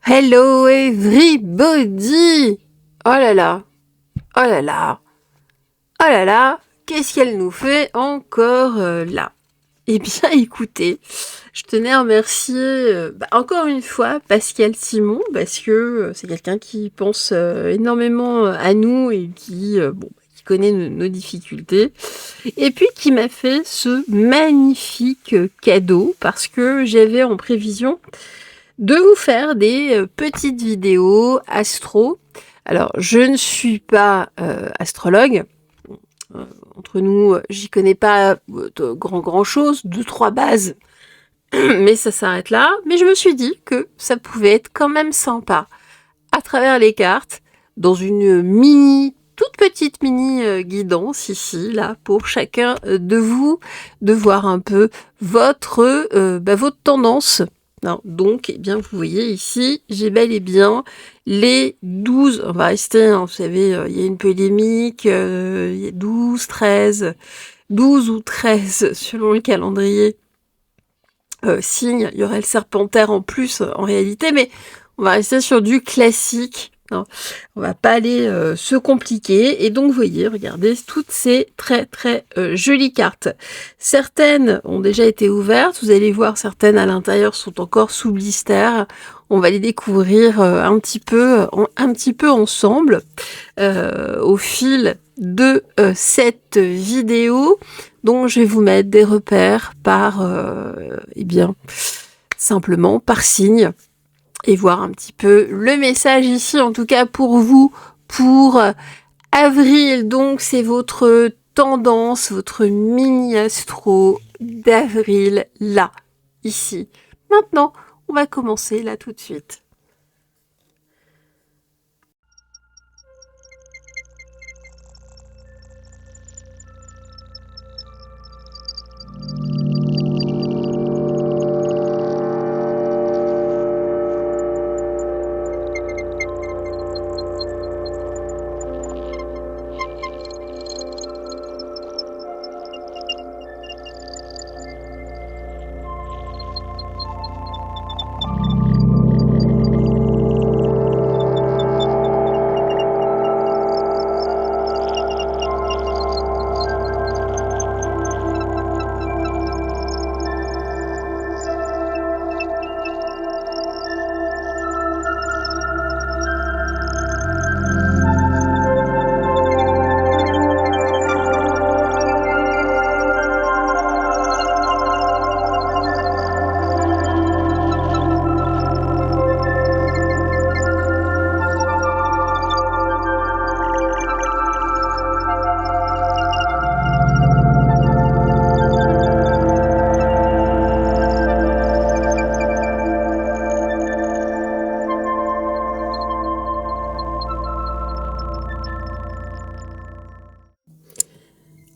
Hello everybody! Oh là là, oh là là, oh là là, qu'est-ce qu'elle nous fait encore là? Eh bien écoutez, je tenais à remercier encore une fois Pascal Simon parce que c'est quelqu'un qui pense énormément à nous et qui connaît nos difficultés et puis qui m'a fait ce magnifique cadeau parce que j'avais en prévision de vous faire des petites vidéos astro. Alors, je ne suis pas astrologue. Euh, Entre nous, j'y connais pas de grand chose, 2-3 bases, mais ça s'arrête là. Mais je me suis dit que ça pouvait être quand même sympa, à travers les cartes, dans une toute petite mini guidance ici, là, pour chacun de vous, de voir un peu votre tendance. Non, donc, eh bien, vous voyez ici, j'ai bel et bien les 12, on va rester, hein, vous savez, il y a une polémique, il y a 12, 13, 12 ou 13 selon le calendrier signes, il y aurait le serpentaire en plus en réalité, mais on va rester sur du classique. Non, on va pas aller se compliquer. Et donc, vous voyez, regardez toutes ces très jolies cartes. Certaines ont déjà été ouvertes. Vous allez voir, certaines à l'intérieur sont encore sous blister. On va les découvrir un petit peu ensemble au fil de cette vidéo. Donc, je vais vous mettre des repères par, simplement par signe. Et voir un petit peu le message ici, en tout cas pour vous, pour avril. Donc, c'est votre tendance, votre mini-astro d'avril, là, ici. Maintenant, on va commencer là tout de suite.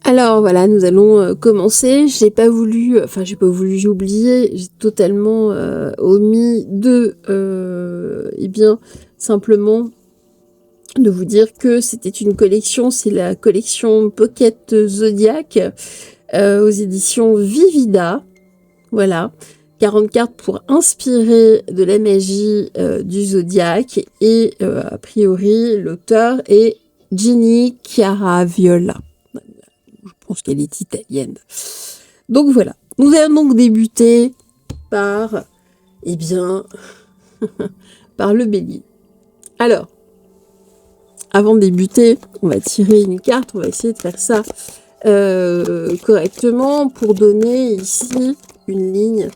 Alors voilà, nous allons commencer. J'ai pas voulu, j'ai oublié, j'ai totalement omis de, simplement de vous dire que c'était une collection, c'est la collection Pocket Zodiac aux éditions Vivida. Voilà, 40 cartes pour inspirer de la magie du Zodiac et a priori l'auteur est Ginny Caraviola. Je pense qu'elle est italienne. Donc voilà, nous allons donc débuter par, par le bélier. Alors, avant de débuter, on va tirer une carte, on va essayer de faire ça correctement pour donner ici une ligne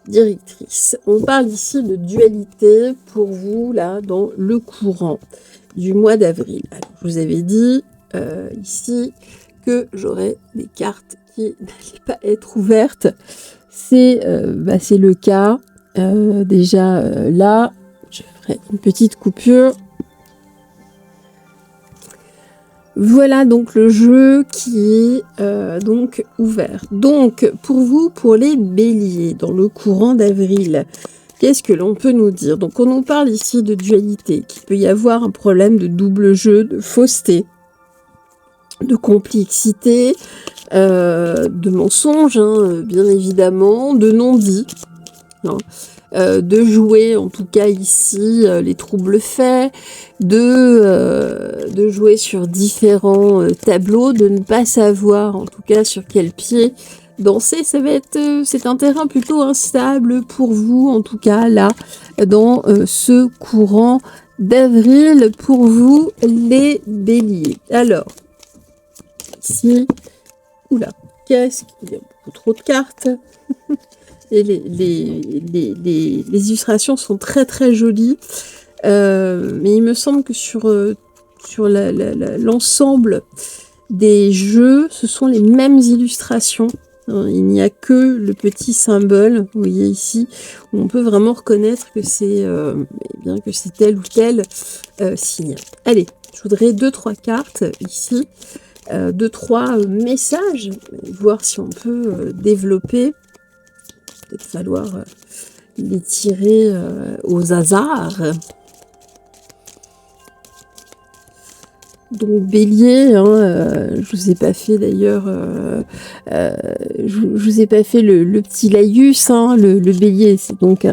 directrice. On parle ici de dualité pour vous, là, dans le courant du mois d'avril. Alors, je vous avais dit ici que j'aurais des cartes qui n'allaient pas être ouvertes. C'est le cas. Là, je ferai une petite coupure. Voilà donc le jeu qui est donc ouvert. Donc, pour vous, pour les béliers, dans le courant d'avril, qu'est-ce que l'on peut nous dire? Donc, on nous parle ici de dualité, qu'il peut y avoir un problème de double jeu, de fausseté, de complexité, de mensonges, bien évidemment, de non-dit. de jouer en tout cas ici les troubles faits, de jouer sur différents tableaux, de ne pas savoir en tout cas sur quel pied danser. Ça va être, c'est un terrain plutôt instable pour vous en tout cas là, dans ce courant d'avril pour vous les béliers. Alors, ici, oula, qu'est-ce qu'il y a beaucoup trop de cartes. Et les illustrations sont très très jolies, mais il me semble que sur l'ensemble des jeux, ce sont les mêmes illustrations. Il n'y a que le petit symbole, vous voyez ici, où on peut vraiment reconnaître que c'est bien que c'est tel ou tel signe. Allez, je voudrais 2-3 cartes ici, 2-3 messages, voir si on peut développer. Peut-être falloir les tirer aux hasards. Donc bélier, je vous ai pas fait d'ailleurs, je vous ai pas fait le petit laïus, le bélier c'est donc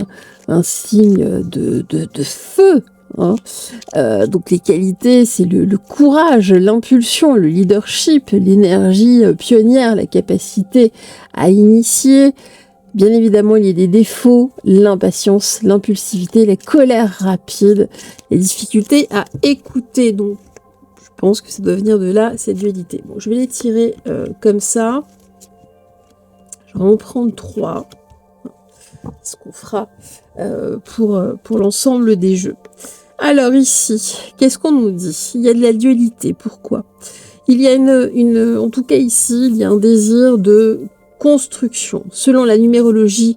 un signe de feu. Donc les qualités, c'est le courage, l'impulsion, le leadership, l'énergie pionnière, la capacité à initier. Bien évidemment, il y a des défauts, l'impatience, l'impulsivité, la colère rapide, les difficultés à écouter. Donc, je pense que ça doit venir de là, cette dualité. Bon, je vais les tirer comme ça. Je vais en prendre 3. Ce qu'on fera pour l'ensemble des jeux. Alors ici, qu'est-ce qu'on nous dit? Il y a de la dualité. Pourquoi? Il y a en tout cas ici, il y a un désir de construction. Selon la numérologie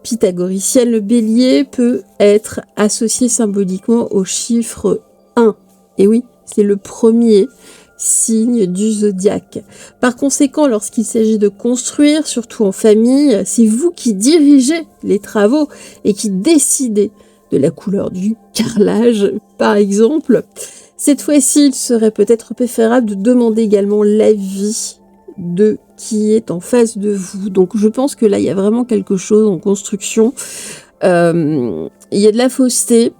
pythagoricienne, le bélier peut être associé symboliquement au chiffre 1. Et oui, c'est le premier signe du zodiaque. Par conséquent, lorsqu'il s'agit de construire, surtout en famille, c'est vous qui dirigez les travaux et qui décidez de la couleur du carrelage, par exemple. Cette fois-ci, il serait peut-être préférable de demander également l'avis de qui est en face de vous. Donc je pense que là, il y a vraiment quelque chose en construction. Il y a de la fausseté.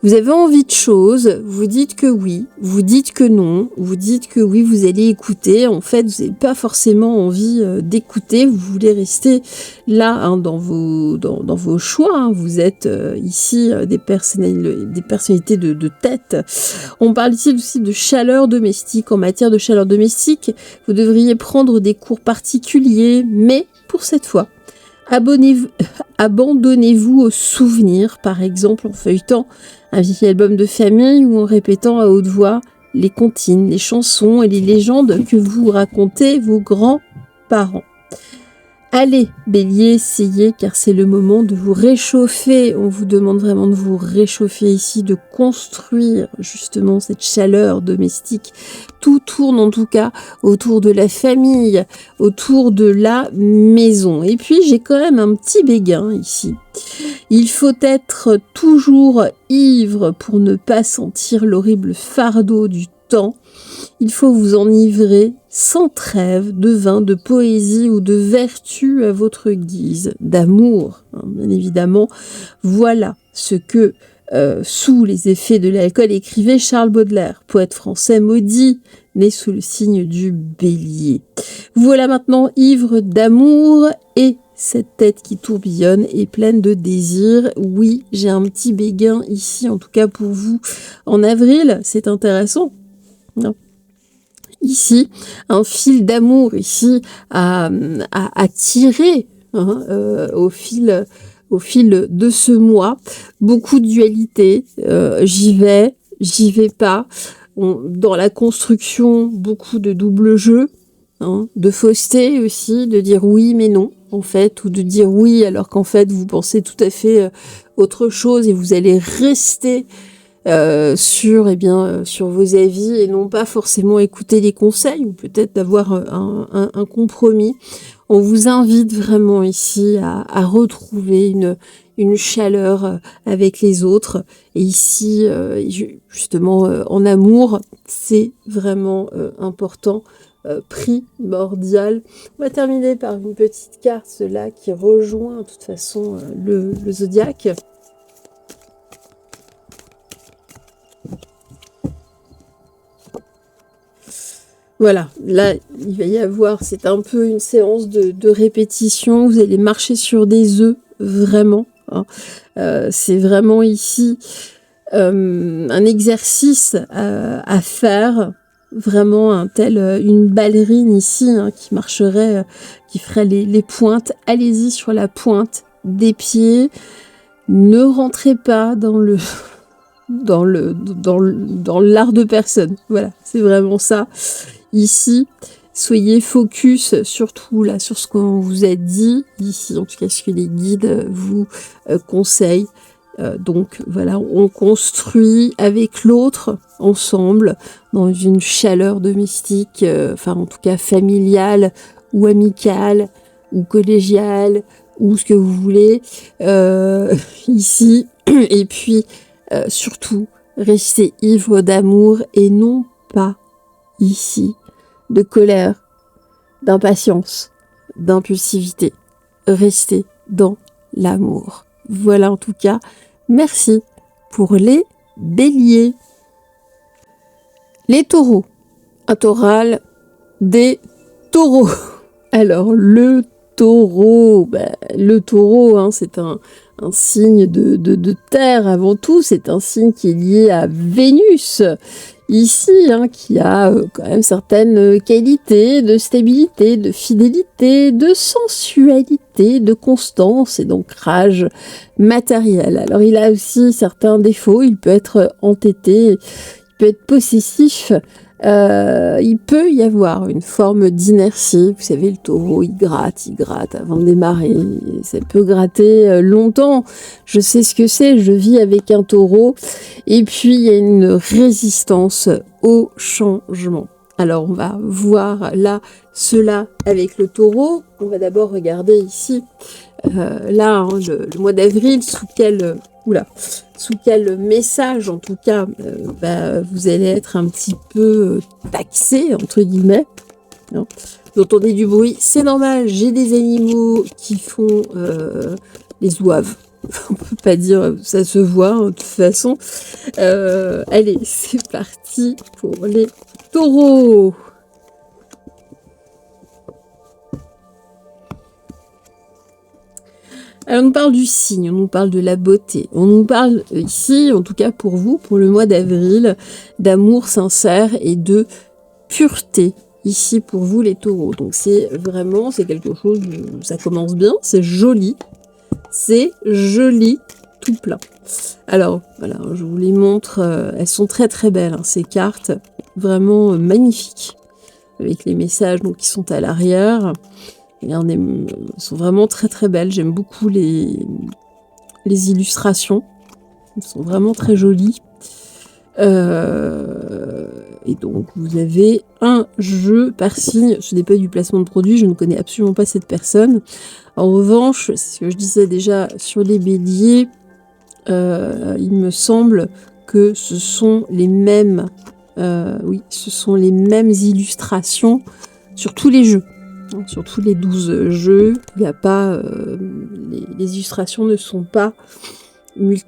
Vous avez envie de choses, vous dites que oui, vous dites que non, vous dites que oui, vous allez écouter. En fait, vous n'avez pas forcément envie d'écouter, vous voulez rester là dans vos choix. Vous êtes ici des personnalités de tête. On parle ici aussi de chaleur domestique. En matière de chaleur domestique, vous devriez prendre des cours particuliers, mais pour cette fois, abandonnez-vous aux souvenirs, par exemple en feuilletant un vieil album de famille ou en répétant à haute voix les comptines, les chansons et les légendes que vous racontez vos grands-parents. Allez, bélier, essayez, car c'est le moment de vous réchauffer. On vous demande vraiment de vous réchauffer ici, de construire justement cette chaleur domestique. Tout tourne en tout cas autour de la famille, autour de la maison. Et puis j'ai quand même un petit béguin ici. Il faut être toujours ivre pour ne pas sentir l'horrible fardeau du temps. Il faut vous enivrer sans trêve de vin, de poésie ou de vertu à votre guise, d'amour, bien évidemment. Voilà ce que, sous les effets de l'alcool, écrivait Charles Baudelaire, poète français maudit, né sous le signe du bélier. Voilà maintenant ivre d'amour et cette tête qui tourbillonne est pleine de désir. Oui, j'ai un petit béguin ici, en tout cas pour vous, en avril, c'est intéressant. Non. Ici, un fil d'amour ici à tirer au fil de ce mois. Beaucoup de dualité, j'y vais pas. Dans la construction, beaucoup de double jeu, de fausseté aussi, de dire oui mais non en fait, ou de dire oui alors qu'en fait vous pensez tout à fait autre chose et vous allez rester sur vos avis et non pas forcément écouter les conseils ou peut-être d'avoir un compromis. On vous invite vraiment ici à retrouver une chaleur avec les autres. Et ici, justement, en amour, c'est vraiment important primordial. On va terminer par une petite carte, cela qui rejoint de toute façon le zodiaque. Voilà, là, il va y avoir, c'est un peu une séance de répétition, vous allez marcher sur des œufs, vraiment. Hein. C'est vraiment ici un exercice à faire, vraiment une ballerine ici hein, qui marcherait, qui ferait les pointes. Allez-y sur la pointe des pieds, ne rentrez pas dans l'art de personne. Voilà, c'est vraiment ça. Ici, soyez focus surtout là sur ce qu'on vous a dit ici, en tout cas ce que les guides vous conseillent. Donc voilà, on construit avec l'autre ensemble dans une chaleur domestique, enfin en tout cas familiale ou amicale ou collégiale ou ce que vous voulez ici. Et puis surtout, restez ivre d'amour et non pas ici de colère, d'impatience, d'impulsivité. Restez dans l'amour. Voilà en tout cas. Merci pour les béliers. Les taureaux. Un taural des taureaux. Alors, le taureau, le taureau, hein, c'est un signe de terre avant tout. C'est un signe qui est lié à Vénus. Ici, hein, qui a quand même certaines qualités de stabilité, de fidélité, de sensualité, de constance et d'ancrage matériel. Alors, il a aussi certains défauts. Il peut être entêté, il peut être possessif. Il peut y avoir une forme d'inertie. Vous savez, le taureau, il gratte avant de démarrer. Ça peut gratter longtemps. Je sais ce que c'est, je vis avec un taureau. Et puis, il y a une résistance au changement. Alors, on va voir là, cela avec le taureau. On va d'abord regarder ici, là, hein, le mois d'avril, sous quel message, en tout cas, vous allez être un petit peu taxé, entre guillemets. Hein. Vous entendez du bruit, c'est normal, j'ai des animaux qui font les ouaves. On peut pas dire, ça se voit, hein, de toute façon. Allez, c'est parti pour les taureaux. Alors, on nous parle du signe, on nous parle de la beauté, on nous parle ici, en tout cas pour vous, pour le mois d'avril, d'amour sincère et de pureté, ici pour vous les taureaux. Donc c'est quelque chose, ça commence bien, c'est joli tout plein. Alors, voilà, je vous les montre, elles sont très très belles, hein, ces cartes, vraiment magnifiques, avec les messages donc, qui sont à l'arrière. Regardez, elles sont vraiment très très belles. J'aime beaucoup les illustrations. Elles sont vraiment très jolies. Et donc, vous avez un jeu par signe. Ce n'est pas du placement de produit. Je ne connais absolument pas cette personne. En revanche, c'est ce que je disais déjà sur les béliers. Il me semble que ce sont les mêmes... ce sont les mêmes illustrations sur tous les jeux. Sur tous les 12 jeux, il n'y a pas, les illustrations ne sont pas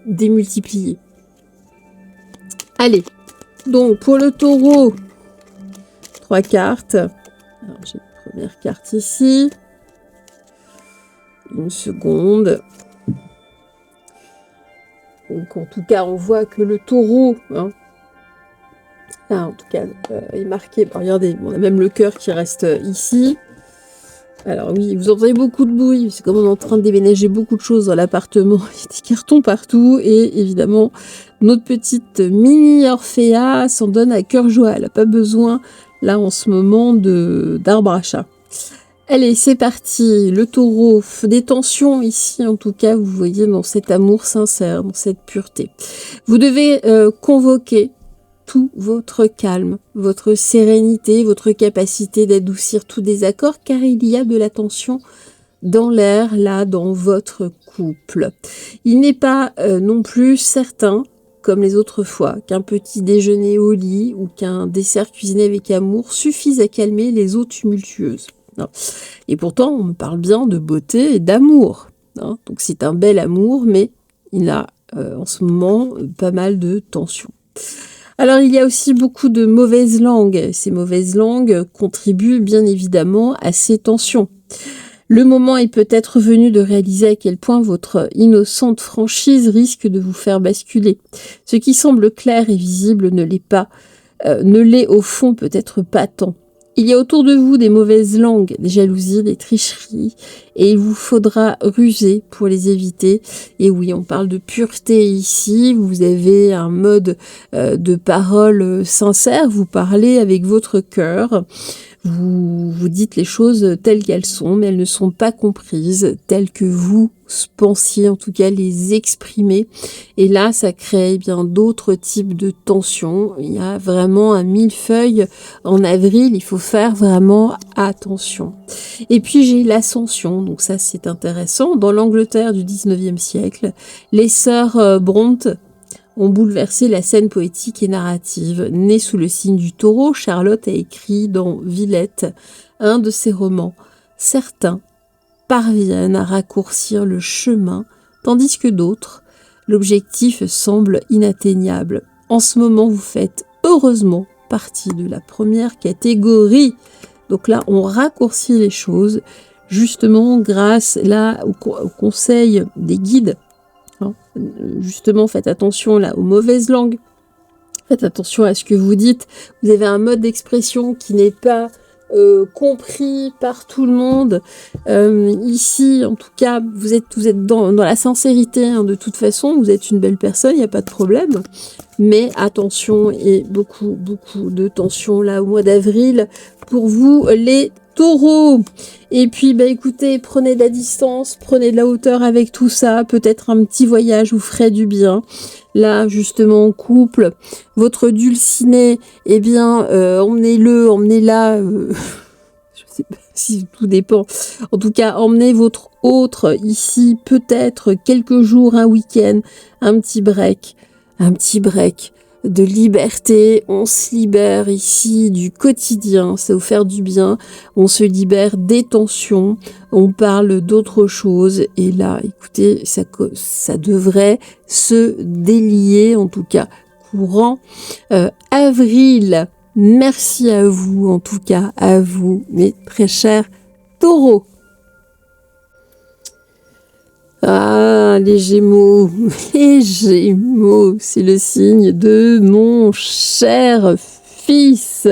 démultipliées. Allez, donc pour le taureau, 3 cartes. Alors j'ai une première carte ici, une seconde. Donc en tout cas, on voit que le taureau, hein, là en tout cas, est marqué. Regardez, on a même le cœur qui reste ici. Alors oui, vous entendez beaucoup de bruit, c'est comme on est en train de déménager beaucoup de choses dans l'appartement, il y a des cartons partout, et évidemment, notre petite mini Orphea s'en donne à cœur joie, elle n'a pas besoin, là en ce moment, d'arbre à chat. Allez, c'est parti, le taureau, des tensions ici, en tout cas, vous voyez, dans cet amour sincère, dans cette pureté. Vous devez convoquer tout votre calme, votre sérénité, votre capacité d'adoucir tout désaccord, car il y a de la tension dans l'air, là, dans votre couple. Il n'est pas non plus certain comme les autres fois, qu'un petit déjeuner au lit ou qu'un dessert cuisiné avec amour suffisent à calmer les eaux tumultueuses. Non. Et pourtant, on me parle bien de beauté et d'amour. Hein. Donc c'est un bel amour, mais il a en ce moment pas mal de tensions. Alors il y a aussi beaucoup de mauvaises langues. Ces mauvaises langues contribuent bien évidemment à ces tensions. Le moment est peut-être venu de réaliser à quel point votre innocente franchise risque de vous faire basculer. Ce qui semble clair et visible ne l'est pas, ne l'est au fond peut-être pas tant. Il y a autour de vous des mauvaises langues, des jalousies, des tricheries, et il vous faudra ruser pour les éviter. Et oui, on parle de pureté ici, vous avez un mode de parole sincère, vous parlez avec votre cœur. Vous dites les choses telles qu'elles sont, mais elles ne sont pas comprises, telles que vous pensiez, en tout cas les exprimer. Et là, ça crée bien d'autres types de tensions. Il y a vraiment un millefeuille en avril, il faut faire vraiment attention. Et puis j'ai l'ascension, donc ça c'est intéressant. Dans l'Angleterre du 19e siècle, les sœurs Brontë ont bouleversé la scène poétique et narrative. Née sous le signe du taureau, Charlotte a écrit dans Villette un de ses romans. Certains parviennent à raccourcir le chemin, tandis que d'autres, l'objectif semble inatteignable. En ce moment, vous faites heureusement partie de la première catégorie. Donc là, on raccourcit les choses, justement grâce là au conseil des guides. Justement, faites attention là aux mauvaises langues. Faites attention à ce que vous dites. Vous avez un mode d'expression qui n'est pas compris par tout le monde. Ici, en tout cas, vous êtes dans la sincérité. Hein, de toute façon, vous êtes une belle personne, il n'y a pas de problème. Mais attention, et beaucoup de tension là au mois d'avril pour vous les taureaux. Et puis, écoutez, prenez de la distance, prenez de la hauteur avec tout ça. Peut-être un petit voyage vous ferait du bien. Là, justement, en couple, votre dulciné, eh bien, emmenez-la. Je sais pas si tout dépend. En tout cas, emmenez votre autre ici, peut-être quelques jours, un week-end, un petit break de liberté. On se libère ici du quotidien, ça va vous faire du bien. On se libère des tensions, on parle d'autre chose. Et là, écoutez, ça devrait se délier, en tout cas courant avril. Merci à vous, en tout cas à vous, mes très chers taureaux. Ah, les Gémeaux, c'est le signe de mon cher fils.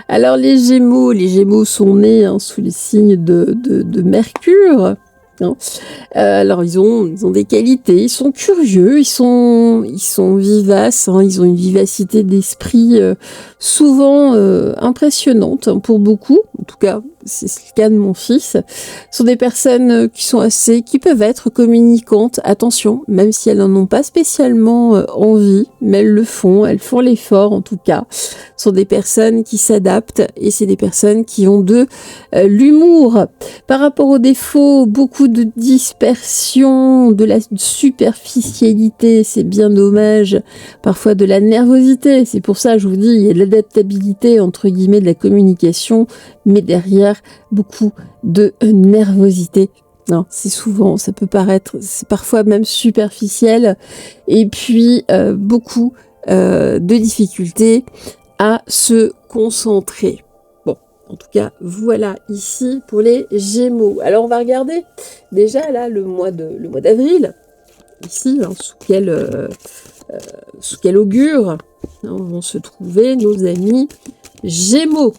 Alors les Gémeaux sont nés sous les signes de Mercure. Hein. Alors ils ont des qualités, ils sont curieux, ils sont vivaces, hein, ils ont une vivacité d'esprit souvent impressionnante pour beaucoup. En tout cas, c'est le cas de mon fils. Ce sont des personnes qui peuvent être communicantes. Attention, même si elles n'en ont pas spécialement envie, mais elles font l'effort en tout cas. Ce sont des personnes qui s'adaptent et c'est des personnes qui ont de l'humour. Par rapport aux défauts, beaucoup de dispersion, de la superficialité, c'est bien dommage. Parfois de la nervosité. C'est pour ça, je vous dis, il y a de l'adaptabilité entre guillemets de la communication, mais derrière beaucoup de nervosité. Non, c'est souvent, ça peut paraître, c'est parfois même superficiel, et puis beaucoup de difficultés à se concentrer. Bon, en tout cas, voilà ici pour les Gémeaux. Alors on va regarder déjà là le mois d'avril, ici, sous quel augure vont se trouver nos amis Gémeaux.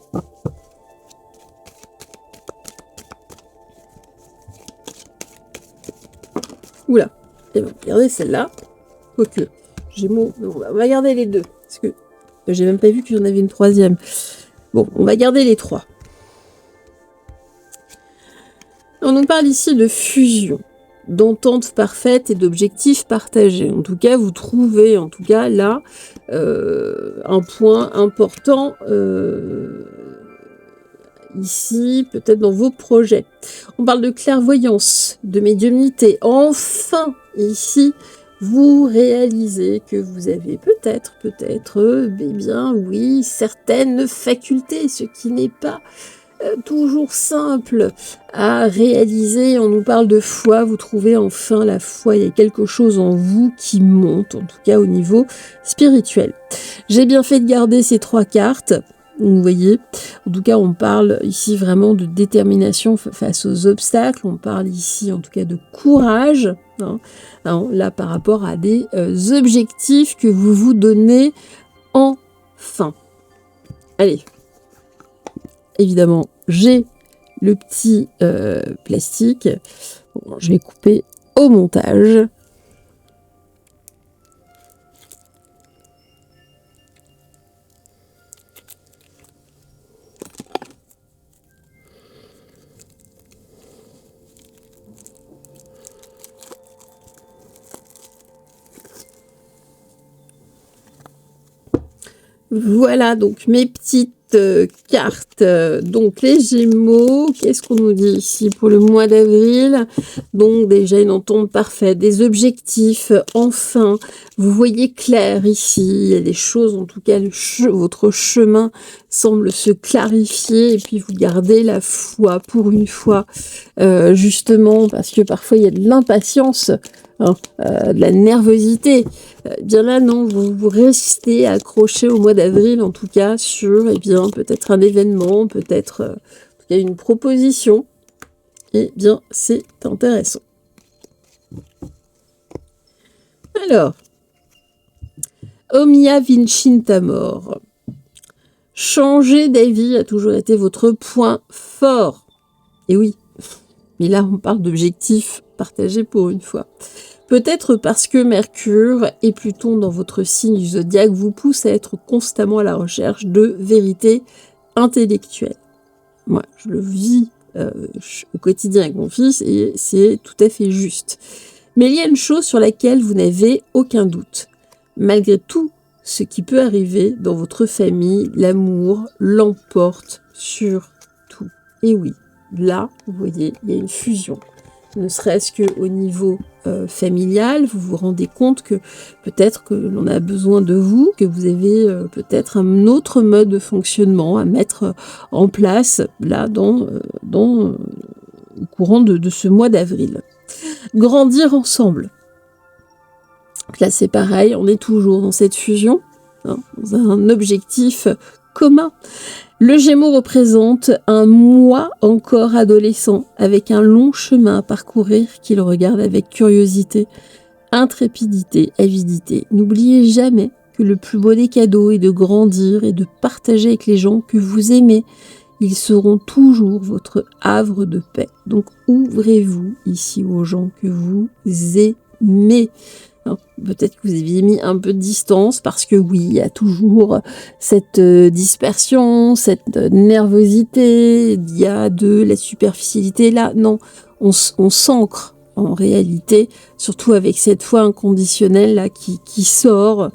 Oula, et bien, regardez celle-là. Quoique, Gémeaux, on va garder les deux. Parce que j'ai même pas vu qu'il y en avait une troisième. Bon, on va garder les trois. On nous parle ici de fusion, d'entente parfaite et d'objectifs partagés. En tout cas, vous trouvez, là, un point important ici, peut-être dans vos projets. On parle de clairvoyance, de médiumnité. Enfin, ici, vous réalisez que vous avez peut-être, eh bien oui, certaines facultés, ce qui n'est pas toujours simple à réaliser. On nous parle de foi, vous trouvez enfin la foi, il y a quelque chose en vous qui monte, en tout cas au niveau spirituel. J'ai bien fait de garder ces 3 cartes. Vous voyez, en tout cas, on parle ici vraiment de détermination face aux obstacles. On parle ici, en tout cas, de courage. Là, par rapport à des objectifs que vous vous donnez enfin. Allez. Évidemment, j'ai le petit plastique. Bon, je vais couper au montage. Voilà donc mes petites cartes. Donc les Gémeaux, qu'est-ce qu'on nous dit ici pour le mois d'avril? Donc déjà une entente parfaite, des objectifs, enfin, vous voyez clair ici, il y a des choses, en tout cas votre chemin semble se clarifier et puis vous gardez la foi pour une fois, justement parce que parfois il y a de l'impatience, de la nervosité. Bien là, non, vous restez accroché au mois d'avril, en tout cas, sur, peut-être un événement, peut-être en tout cas une proposition. Eh bien, c'est intéressant. Alors, Omnia Vincintamor. Changer d'avis a toujours été votre point fort. Et oui, mais là, on parle d'objectifs partagés pour une fois. Peut-être parce que Mercure et Pluton dans votre signe du zodiaque vous poussent à être constamment à la recherche de vérité intellectuelle. Moi, je le vis au quotidien avec mon fils et c'est tout à fait juste. Mais il y a une chose sur laquelle vous n'avez aucun doute. Malgré tout ce qui peut arriver dans votre famille, l'amour l'emporte sur tout. Et oui, là, vous voyez, il y a une fusion. Ne serait-ce qu'au niveau familial, vous vous rendez compte que peut-être que l'on a besoin de vous, que vous avez peut-être un autre mode de fonctionnement à mettre en place là au courant de ce mois d'avril. Grandir ensemble. Là c'est pareil, on est toujours dans cette fusion, dans un objectif commun. Le Gémeaux représente un moi encore adolescent, avec un long chemin à parcourir qu'il regarde avec curiosité, intrépidité, avidité. N'oubliez jamais que le plus beau des cadeaux est de grandir et de partager avec les gens que vous aimez. Ils seront toujours votre havre de paix. Donc ouvrez-vous ici aux gens que vous aimez. Peut-être que vous aviez mis un peu de distance parce que oui, il y a toujours cette dispersion, cette nervosité, il y a de la superficialité. Là, non, on s'ancre en réalité, surtout avec cette foi inconditionnelle là qui sort.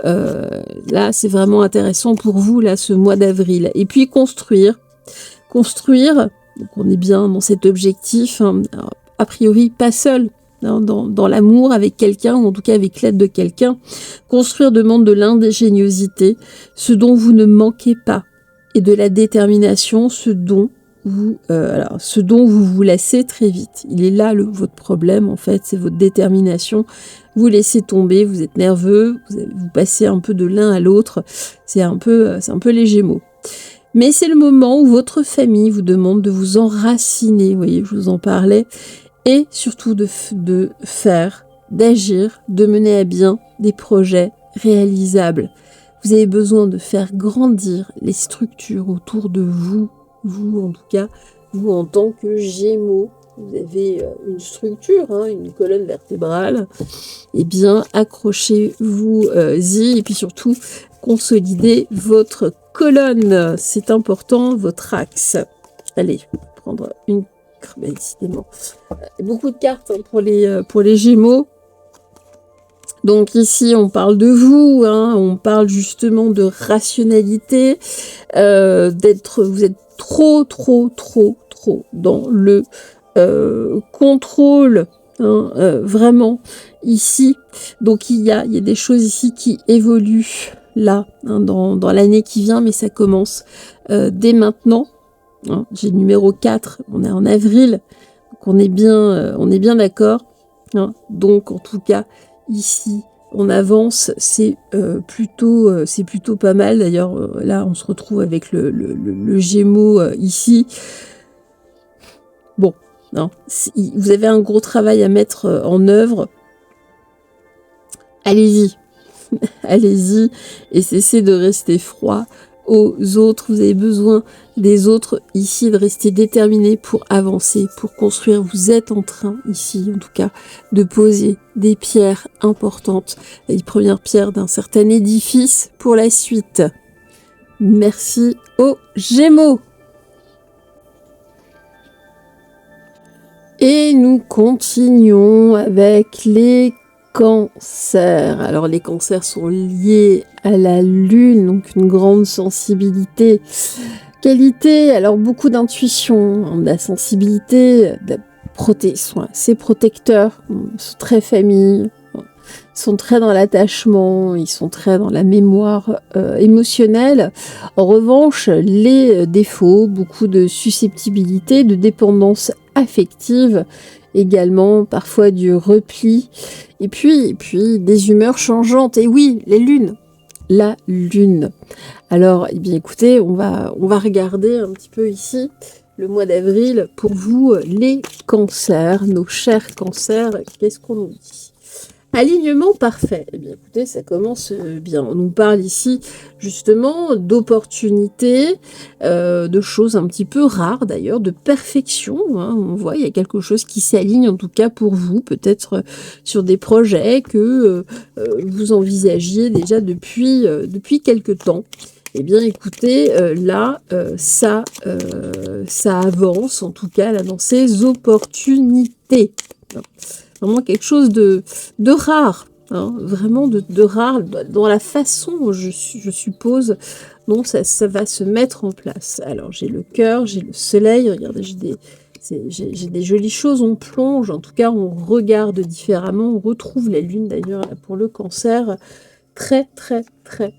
Là, c'est vraiment intéressant pour vous, là, ce mois d'avril. Et puis construire. Donc on est bien dans cet objectif, alors, a priori pas seul, dans l'amour avec quelqu'un, ou en tout cas avec l'aide de quelqu'un. Construire demande de l'ingéniosité, ce dont vous ne manquez pas, et de la détermination, ce dont vous vous laissez très vite. Il est là votre problème, en fait, c'est votre détermination. Vous laissez tomber, vous êtes nerveux, vous passez un peu de l'un à l'autre, c'est un peu les Gémeaux. Mais c'est le moment où votre famille vous demande de vous enraciner, vous voyez, je vous en parlais, et surtout de faire, d'agir, de mener à bien des projets réalisables. Vous avez besoin de faire grandir les structures autour de vous en tout cas, vous en tant que Gémeaux. Vous avez une structure, une colonne vertébrale, eh bien accrochez-vous-y et puis surtout consolidez votre colonne, c'est important, votre axe. Allez, prendre une décidément. Beaucoup de cartes pour les Gémeaux. Donc ici, on parle de vous, on parle justement de rationalité, vous êtes trop dans le contrôle hein, vraiment, ici. Donc il y a des choses ici qui évoluent là, hein, dans l'année qui vient, mais ça commence dès maintenant. Hein. J'ai le numéro 4, on est en avril, donc on est bien d'accord. Hein. Donc en tout cas, ici, on avance, c'est plutôt pas mal. D'ailleurs, là, on se retrouve avec le Gémeaux ici. Bon, non, vous avez un gros travail à mettre en œuvre. Allez-y, allez-y, et cessez de rester froid aux autres. Vous avez besoin des autres ici, de rester déterminés pour avancer, pour construire. Vous êtes en train ici, en tout cas, de poser des pierres importantes, les premières pierres d'un certain édifice pour la suite. Merci aux Gémeaux. Et nous continuons avec les cancers. Alors les cancers sont liés à la lune, donc une grande sensibilité. Qualité, alors beaucoup d'intuition, de la sensibilité, sont assez protecteurs, ils sont très famille, ils sont très dans l'attachement, ils sont très dans la mémoire émotionnelle. En revanche, les défauts, beaucoup de susceptibilité, de dépendance affective, également parfois du repli, et puis des humeurs changeantes. Et oui, les lunes, la lune. Alors, eh bien, écoutez, on va regarder un petit peu ici le mois d'avril pour vous, les cancers, nos chers cancers. Qu'est-ce qu'on nous dit ? Alignement parfait. Eh bien, écoutez, ça commence bien. On nous parle ici, justement, d'opportunités, de choses un petit peu rares, d'ailleurs, de perfection. Hein. On voit, il y a quelque chose qui s'aligne, en tout cas pour vous, peut-être sur des projets que vous envisagiez déjà depuis quelque temps. Eh bien, écoutez, là, ça avance, en tout cas, là, dans ces opportunités. Vraiment quelque chose de rare, hein, vraiment de rare, dans la façon, je suppose, dont ça va se mettre en place. Alors, j'ai le cœur, j'ai le soleil, regardez, j'ai des jolies choses, on plonge, en tout cas, on regarde différemment, on retrouve la lune, d'ailleurs, pour le cancer, très, très, très,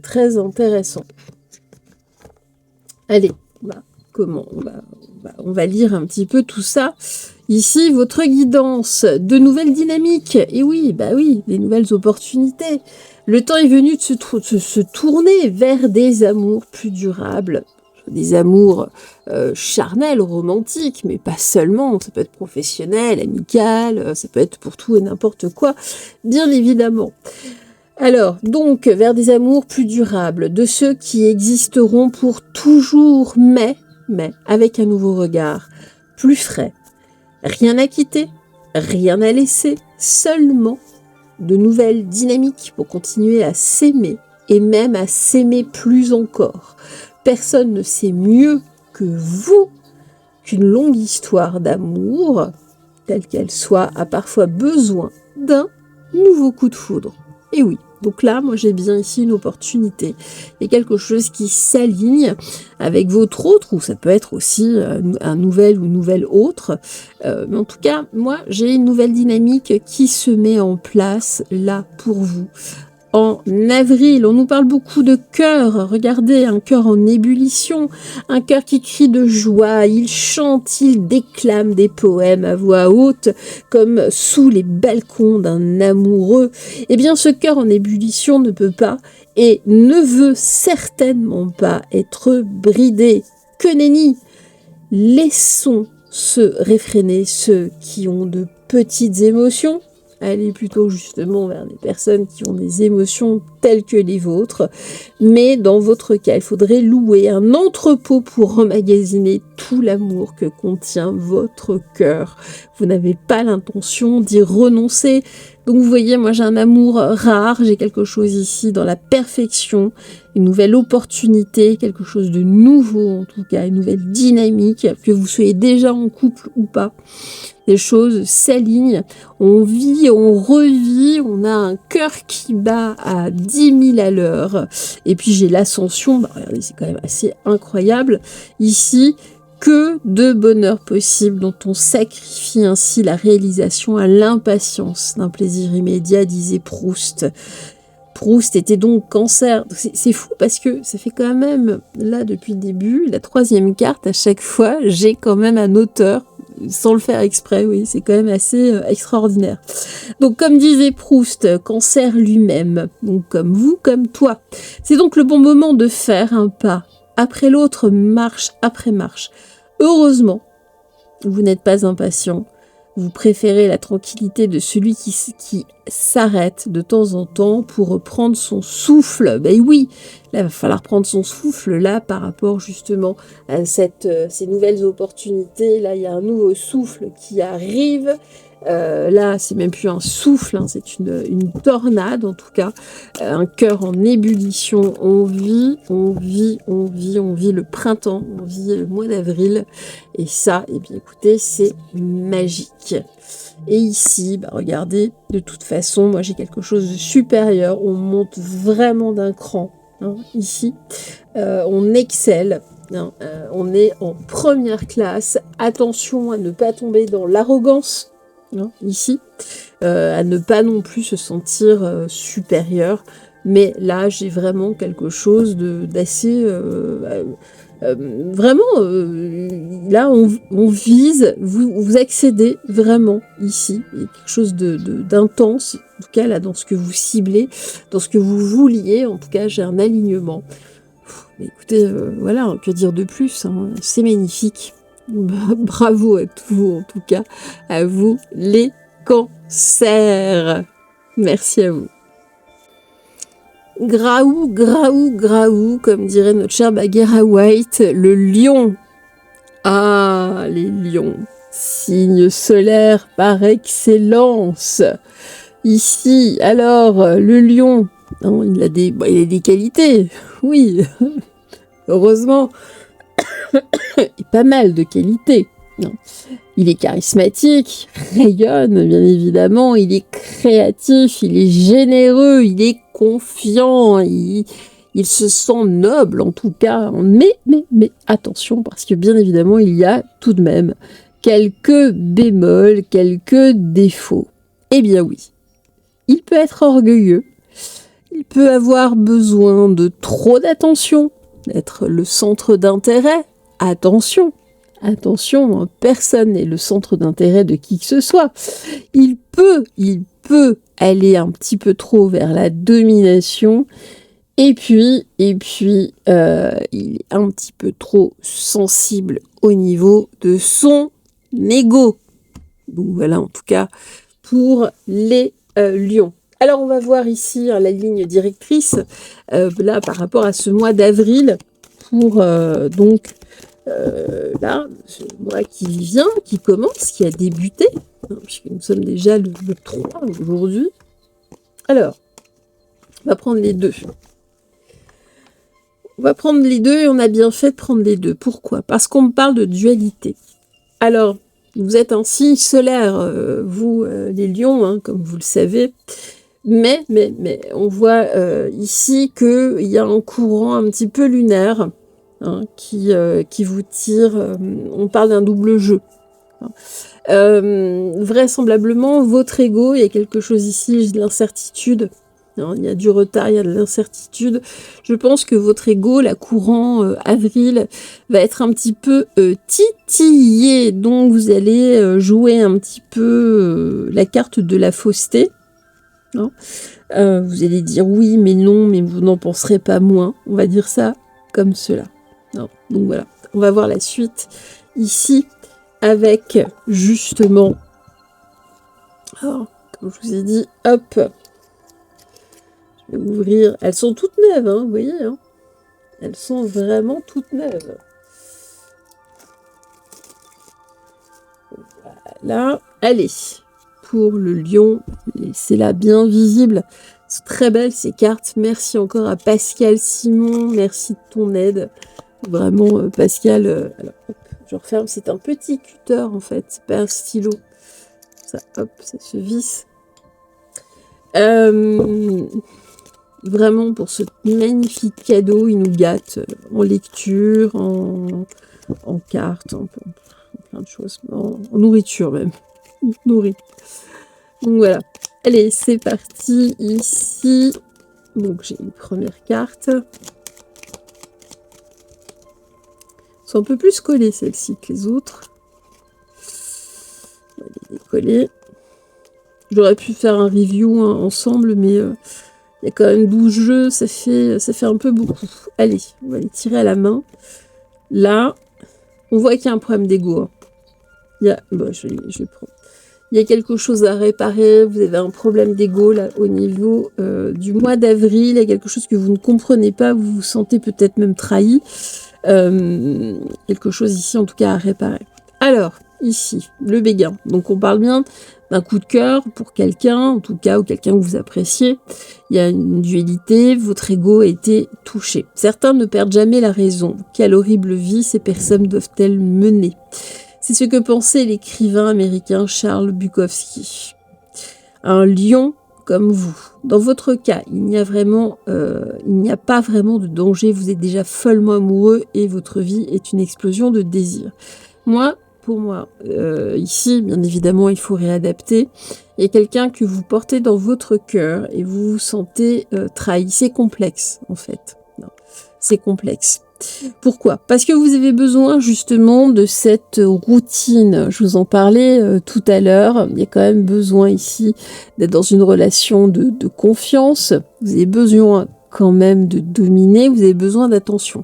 très intéressant. Allez, on va lire un petit peu tout ça. Ici, votre guidance, de nouvelles dynamiques. Et oui, des nouvelles opportunités. Le temps est venu de se tourner vers des amours plus durables. Des amours charnels, romantiques, mais pas seulement. Ça peut être professionnel, amical, ça peut être pour tout et n'importe quoi, bien évidemment. Alors, donc, vers des amours plus durables, de ceux qui existeront pour toujours, mais avec un nouveau regard, plus frais. Rien à quitter, rien à laisser, seulement de nouvelles dynamiques pour continuer à s'aimer et même à s'aimer plus encore. Personne ne sait mieux que vous qu'une longue histoire d'amour, telle qu'elle soit, a parfois besoin d'un nouveau coup de foudre. Et oui, donc là, moi j'ai bien ici une opportunité. Il y a quelque chose qui s'aligne avec votre autre, ou ça peut être aussi un nouvel ou une nouvelle autre. Mais en tout cas, moi j'ai une nouvelle dynamique qui se met en place là pour vous. En avril, on nous parle beaucoup de cœur. Regardez, un cœur en ébullition, un cœur qui crie de joie, il chante, il déclame des poèmes à voix haute, comme sous les balcons d'un amoureux. Eh bien, ce cœur en ébullition ne peut pas et ne veut certainement pas être bridé. Que nenni! Laissons se réfréner ceux qui ont de petites émotions. Allez plutôt justement vers des personnes qui ont des émotions telles que les vôtres. Mais dans votre cas, il faudrait louer un entrepôt pour emmagasiner tout l'amour que contient votre cœur. Vous n'avez pas l'intention d'y renoncer. Donc vous voyez, moi j'ai un amour rare, j'ai quelque chose ici dans la perfection, une nouvelle opportunité, quelque chose de nouveau en tout cas, une nouvelle dynamique, que vous soyez déjà en couple ou pas. Les choses s'alignent, on vit, on revit, on a un cœur qui bat à 10 000 à l'heure. Et puis j'ai l'ascension, regardez, c'est quand même assez incroyable. Ici, que de bonheur possible dont on sacrifie ainsi la réalisation à l'impatience d'un plaisir immédiat, disait Proust. Proust était donc cancer. C'est fou parce que ça fait quand même, là depuis le début, la 3e carte, à chaque fois, j'ai quand même un auteur, sans le faire exprès, oui, c'est quand même assez extraordinaire. Donc comme disait Proust, cancer lui-même, donc comme vous, comme toi. C'est donc le bon moment de faire un pas après l'autre, marche après marche. Heureusement, vous n'êtes pas impatient. Vous préférez la tranquillité de celui qui s'arrête de temps en temps pour reprendre son souffle. Ben oui, là, il va falloir prendre son souffle là par rapport justement à ces nouvelles opportunités. Là, il y a un nouveau souffle qui arrive. Là, c'est même plus un souffle, hein, c'est une tornade en tout cas, un cœur en ébullition. On vit le printemps, on vit le mois d'avril, et ça, eh bien écoutez, c'est magique. Et ici, bah regardez, de toute façon, moi j'ai quelque chose de supérieur, on monte vraiment d'un cran, hein, ici, on excelle. Non, on est en première classe, attention à ne pas tomber dans l'arrogance, hein, ici, à ne pas non plus se sentir supérieur, mais là j'ai vraiment quelque chose d'assez... vraiment, là on vise, vous accédez vraiment ici, il y a quelque chose d'intense, en tout cas là dans ce que vous ciblez, dans ce que vous vouliez, en tout cas j'ai un alignement. Mais écoutez, voilà, que dire de plus, hein, c'est magnifique. Bravo à vous, en tout cas, à vous les cancers. Merci à vous. Graou, graou, graou, comme dirait notre cher Bagheera White, le lion. Ah, les lions, signe solaire par excellence. Ici, alors, le lion, non, il a des qualités, oui, heureusement, et pas mal de qualités. Non. Il est charismatique, rayonne, bien évidemment, il est créatif, il est généreux, il est confiant, il se sent noble en tout cas, mais attention, parce que bien évidemment, il y a tout de même quelques bémols, quelques défauts. Eh bien oui, il peut être orgueilleux, il peut avoir besoin de trop d'attention, d'être le centre d'intérêt. Attention, personne n'est le centre d'intérêt de qui que ce soit. Il peut aller un petit peu trop vers la domination, et puis, il est un petit peu trop sensible au niveau de son ego. Donc voilà, en tout cas, pour les lions. Alors, on va voir ici, hein, la ligne directrice, là, par rapport à ce mois d'avril, pour là, ce mois qui vient, qui commence, qui a débuté, hein, puisque nous sommes déjà le 3 aujourd'hui. Alors, on va prendre les deux. On va prendre les deux, et on a bien fait de prendre les deux. Pourquoi ? Parce qu'on me parle de dualité. Alors, vous êtes un signe solaire, vous, les lions, hein, comme vous le savez. Mais on voit ici qu'il y a un courant un petit peu lunaire, hein, qui vous tire. On parle d'un double jeu. Vraisemblablement, votre ego, il y a quelque chose ici, j'ai de l'incertitude. Hein, il y a du retard, il y a de l'incertitude. Je pense que votre ego, la courant avril, va être un petit peu titillé. Donc, vous allez jouer un petit peu la carte de la fausseté. Hein, vous allez dire oui, mais non, mais vous n'en penserez pas moins. On va dire ça comme cela. Non, donc voilà, on va voir la suite ici avec justement, alors, comme je vous ai dit, hop, je vais ouvrir. Elles sont toutes neuves, hein, vous voyez, hein, elles sont vraiment toutes neuves. Voilà, allez. Pour le lion, c'est là bien visible. C'est très belle ces cartes. Merci encore à Pascal Simon. Merci de ton aide. Vraiment, Pascal. Alors, hop, je referme. C'est un petit cutter en fait. C'est pas un stylo. Ça, hop, ça se visse. Vraiment pour ce magnifique cadeau. Il nous gâte en lecture, en cartes, en plein de choses, en nourriture même. Nourrit. Donc voilà. Allez, c'est parti ici. Donc j'ai une première carte. Elles sont un peu plus collées celles-ci que les autres. On va les décoller. J'aurais pu faire un review ensemble, mais il y a quand même 12 jeux, ça fait un peu beaucoup. Allez, on va les tirer à la main. Là, on voit qu'il y a un problème d'ego. Je vais prendre. Il y a quelque chose à réparer, vous avez un problème d'ego là au niveau du mois d'avril, il y a quelque chose que vous ne comprenez pas, vous vous sentez peut-être même trahi. Quelque chose ici en tout cas à réparer. Alors, ici, le béguin. Donc on parle bien d'un coup de cœur pour quelqu'un, en tout cas, ou quelqu'un que vous appréciez. Il y a une dualité, votre ego a été touché. Certains ne perdent jamais la raison. Quelle horrible vie ces personnes doivent-elles mener ? C'est ce que pensait l'écrivain américain Charles Bukowski. Un lion comme vous. Dans votre cas, il n'y a pas vraiment de danger. Vous êtes déjà follement amoureux et votre vie est une explosion de désir. Pour moi, ici, bien évidemment, il faut réadapter. Il y a quelqu'un que vous portez dans votre cœur et vous vous sentez trahi. C'est complexe, en fait. Non, c'est complexe. Pourquoi ? Parce que vous avez besoin justement de cette routine. Je vous en parlais tout à l'heure. Il y a quand même besoin ici d'être dans une relation de confiance. Vous avez besoin quand même de dominer. Vous avez besoin d'attention.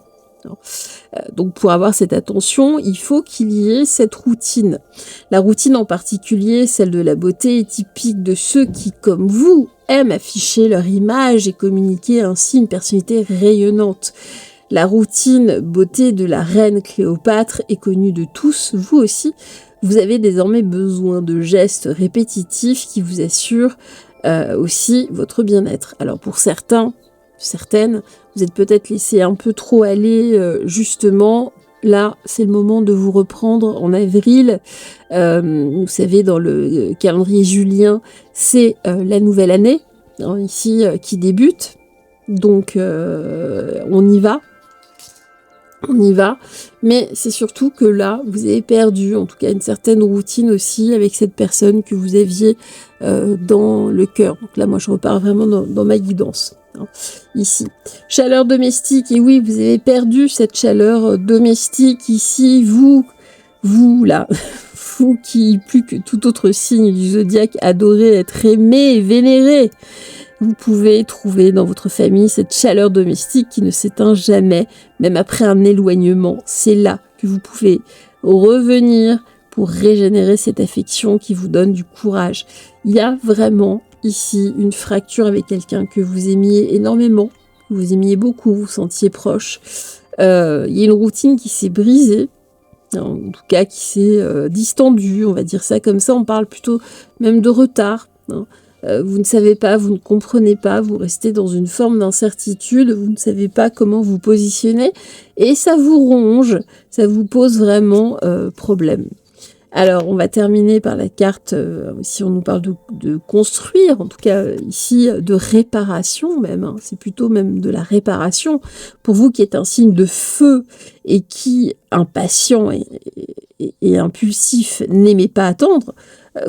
Donc pour avoir cette attention, il faut qu'il y ait cette routine. La routine en particulier, celle de la beauté, est typique de ceux qui, comme vous, aiment afficher leur image et communiquer ainsi une personnalité rayonnante. La routine beauté de la reine Cléopâtre est connue de tous, vous aussi. Vous avez désormais besoin de gestes répétitifs qui vous assurent aussi votre bien-être. Alors pour certaines, vous êtes peut-être laissé un peu trop aller justement. Là, c'est le moment de vous reprendre en avril. Vous savez, dans le calendrier julien, c'est la nouvelle année, hein, ici, qui débute. Donc, on y va. On y va, mais c'est surtout que là, vous avez perdu, en tout cas, une certaine routine aussi avec cette personne que vous aviez dans le cœur. Donc là, moi, je repars vraiment dans ma guidance. Hein, ici. Chaleur domestique, et oui, vous avez perdu cette chaleur domestique ici, vous là, vous qui, plus que tout autre signe du zodiaque, adorez être aimé et vénéré. Vous pouvez trouver dans votre famille cette chaleur domestique qui ne s'éteint jamais, même après un éloignement. C'est là que vous pouvez revenir pour régénérer cette affection qui vous donne du courage. Il y a vraiment ici une fracture avec quelqu'un que vous aimiez énormément, que vous aimiez beaucoup, vous sentiez proche. Il y a une routine qui s'est brisée, en tout cas qui s'est distendue, on va dire ça comme ça. On parle plutôt même de retard, hein. Vous ne savez pas, vous ne comprenez pas, vous restez dans une forme d'incertitude, vous ne savez pas comment vous positionner et ça vous ronge, ça vous pose vraiment problème. Alors, on va terminer par la carte, si on nous parle de construire, en tout cas ici de réparation même, hein, c'est plutôt même de la réparation. Pour vous qui êtes un signe de feu et qui, impatient et impulsif, n'aimez pas attendre,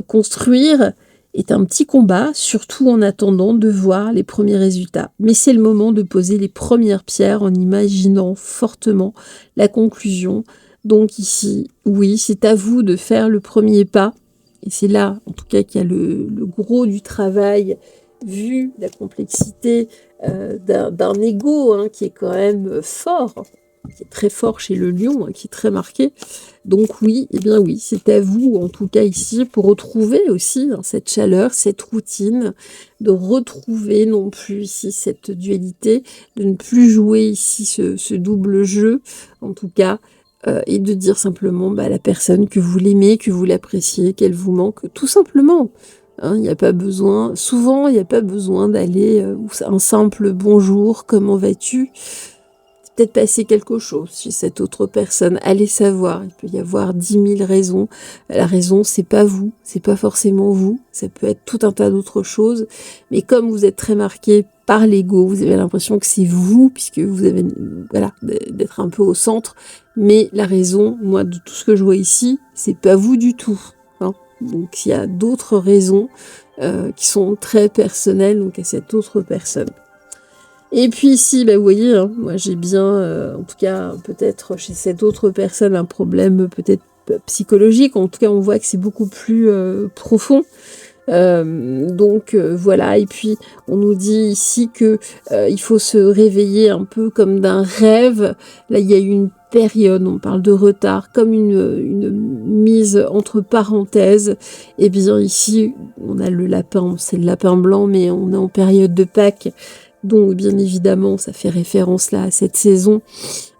construire est un petit combat, surtout en attendant de voir les premiers résultats. Mais c'est le moment de poser les premières pierres en imaginant fortement la conclusion. Donc ici, oui, c'est à vous de faire le premier pas. Et c'est là, en tout cas, qu'il y a le gros du travail, vu la complexité d'un ego hein, qui est quand même fort, qui est très fort chez le lion, hein, qui est très marqué. Donc oui, eh bien oui, c'est à vous, en tout cas ici, pour retrouver aussi hein, cette chaleur, cette routine, de retrouver non plus ici cette dualité, de ne plus jouer ici ce double jeu, en tout cas, et de dire simplement à la personne que vous l'aimez, que vous l'appréciez, qu'elle vous manque, tout simplement. Hein, il n'y a pas besoin, souvent, il n'y a pas besoin d'aller un simple bonjour, comment vas-tu ? Peut-être passer quelque chose chez cette autre personne. Allez savoir, il peut y avoir 10 000 raisons. La raison, c'est pas vous, c'est pas forcément vous, ça peut être tout un tas d'autres choses. Mais comme vous êtes très marqué par l'ego, vous avez l'impression que c'est vous, puisque vous avez, voilà, d'être un peu au centre. mais la raison, moi, de tout ce que je vois ici, c'est pas vous du tout. Hein. Donc il y a d'autres raisons qui sont très personnelles, donc à cette autre personne. Et puis ici, vous voyez, hein, moi j'ai bien, en tout cas, peut-être chez cette autre personne, un problème peut-être psychologique. En tout cas, on voit que c'est beaucoup plus profond. Donc voilà, et puis on nous dit ici que il faut se réveiller un peu comme d'un rêve. Là, il y a une période, on parle de retard, comme une mise entre parenthèses. Et bien ici, on a le lapin, c'est le lapin blanc, mais on est en période de Pâques. Donc, bien évidemment, ça fait référence là à cette saison.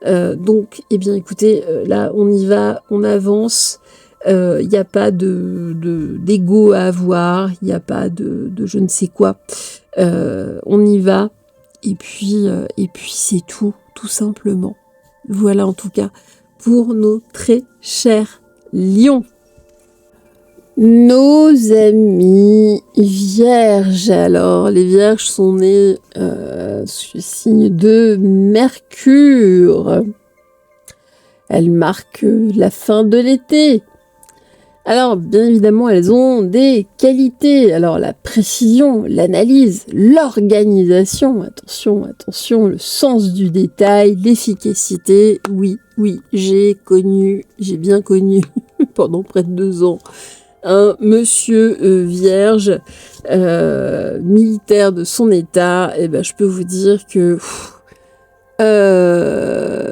Donc, eh bien, écoutez, là, on y va, on avance. Il n'y a pas d'ego à avoir, il n'y a pas de je ne sais quoi. On y va, et puis c'est tout simplement. Voilà en tout cas pour nos très chers lions. Nos amis vierges. Alors, les vierges sont nés sous le signe de Mercure. Elles marquent la fin de l'été. Alors, bien évidemment, elles ont des qualités. Alors, la précision, l'analyse, l'organisation, attention, le sens du détail, l'efficacité. Oui, j'ai bien connu pendant près de 2 ans un monsieur vierge, militaire de son état. Et ben, je peux vous dire que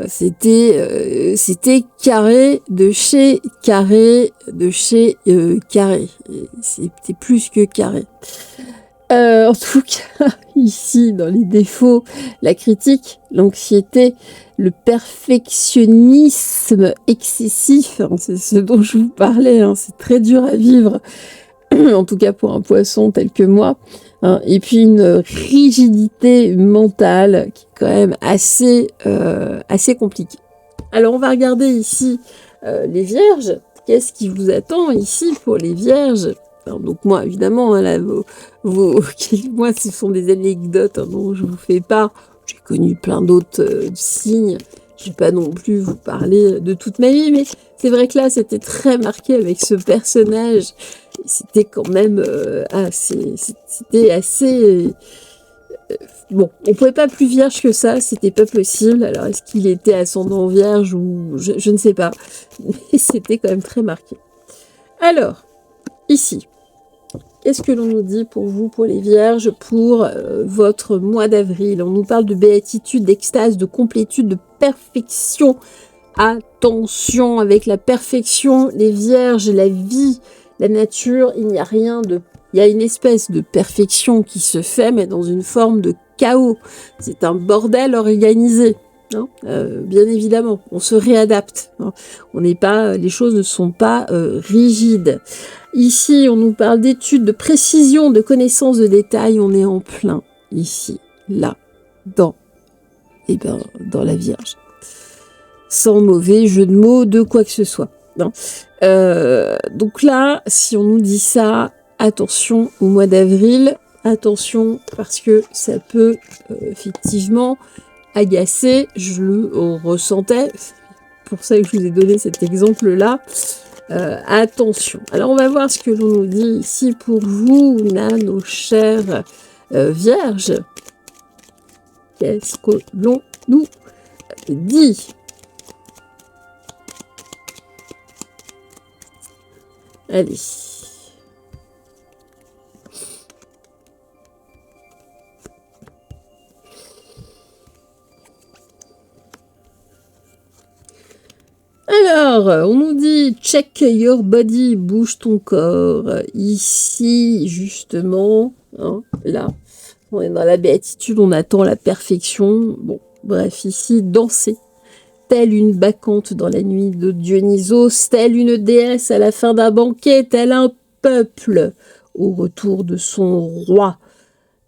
c'était carré de chez carré de chez carré. C'était plus que carré. En tout cas, ici, dans les défauts, la critique, l'anxiété, le perfectionnisme excessif, hein, c'est ce dont je vous parlais, hein, c'est très dur à vivre, en tout cas pour un poisson tel que moi, hein, et puis une rigidité mentale qui est quand même assez compliquée. Alors on va regarder ici les vierges. Qu'est-ce qui vous attend ici pour les vierges? Alors, donc moi, évidemment, hein, là, moi, ce sont des anecdotes hein, dont je vous fais part. J'ai connu plein d'autres signes. Je ne vais pas non plus vous parler de toute ma vie, mais c'est vrai que là, c'était très marqué avec ce personnage. C'était quand même c'était assez... bon, on pouvait pas plus vierge que ça, c'était pas possible. Alors, est-ce qu'il était ascendant vierge ou... je ne sais pas. Mais c'était quand même très marqué. Alors, ici... Qu'est-ce que l'on nous dit pour vous, pour les vierges, pour votre mois d'avril? On nous parle de béatitude, d'extase, de complétude, de perfection. Attention avec la perfection, les vierges, la vie, la nature, il n'y a rien de... Il y a une espèce de perfection qui se fait, mais dans une forme de chaos. C'est un bordel organisé. Hein, bien évidemment, on se réadapte. Hein. On n'est pas, les choses ne sont pas rigides. Ici, on nous parle d'études, de précision, de connaissance de détails. On est en plein ici, là, dans la Vierge. Sans mauvais jeu de mots, de quoi que ce soit. Hein. Donc là, si on nous dit ça, attention au mois d'avril. Attention, parce que ça peut effectivement agacer. Je le ressentais. C'est pour ça que je vous ai donné cet exemple-là. Attention. Alors, on va voir ce que l'on nous dit ici pour vous, là, nos chères vierges. Qu'est-ce que l'on nous dit? Allez. Alors, on nous dit « check your body », bouge ton corps. Ici, justement, hein, là, on est dans la béatitude, on attend la perfection. Bon, bref, ici, danser. Telle une bacchante dans la nuit de Dionysos, telle une déesse à la fin d'un banquet, tel un peuple au retour de son roi.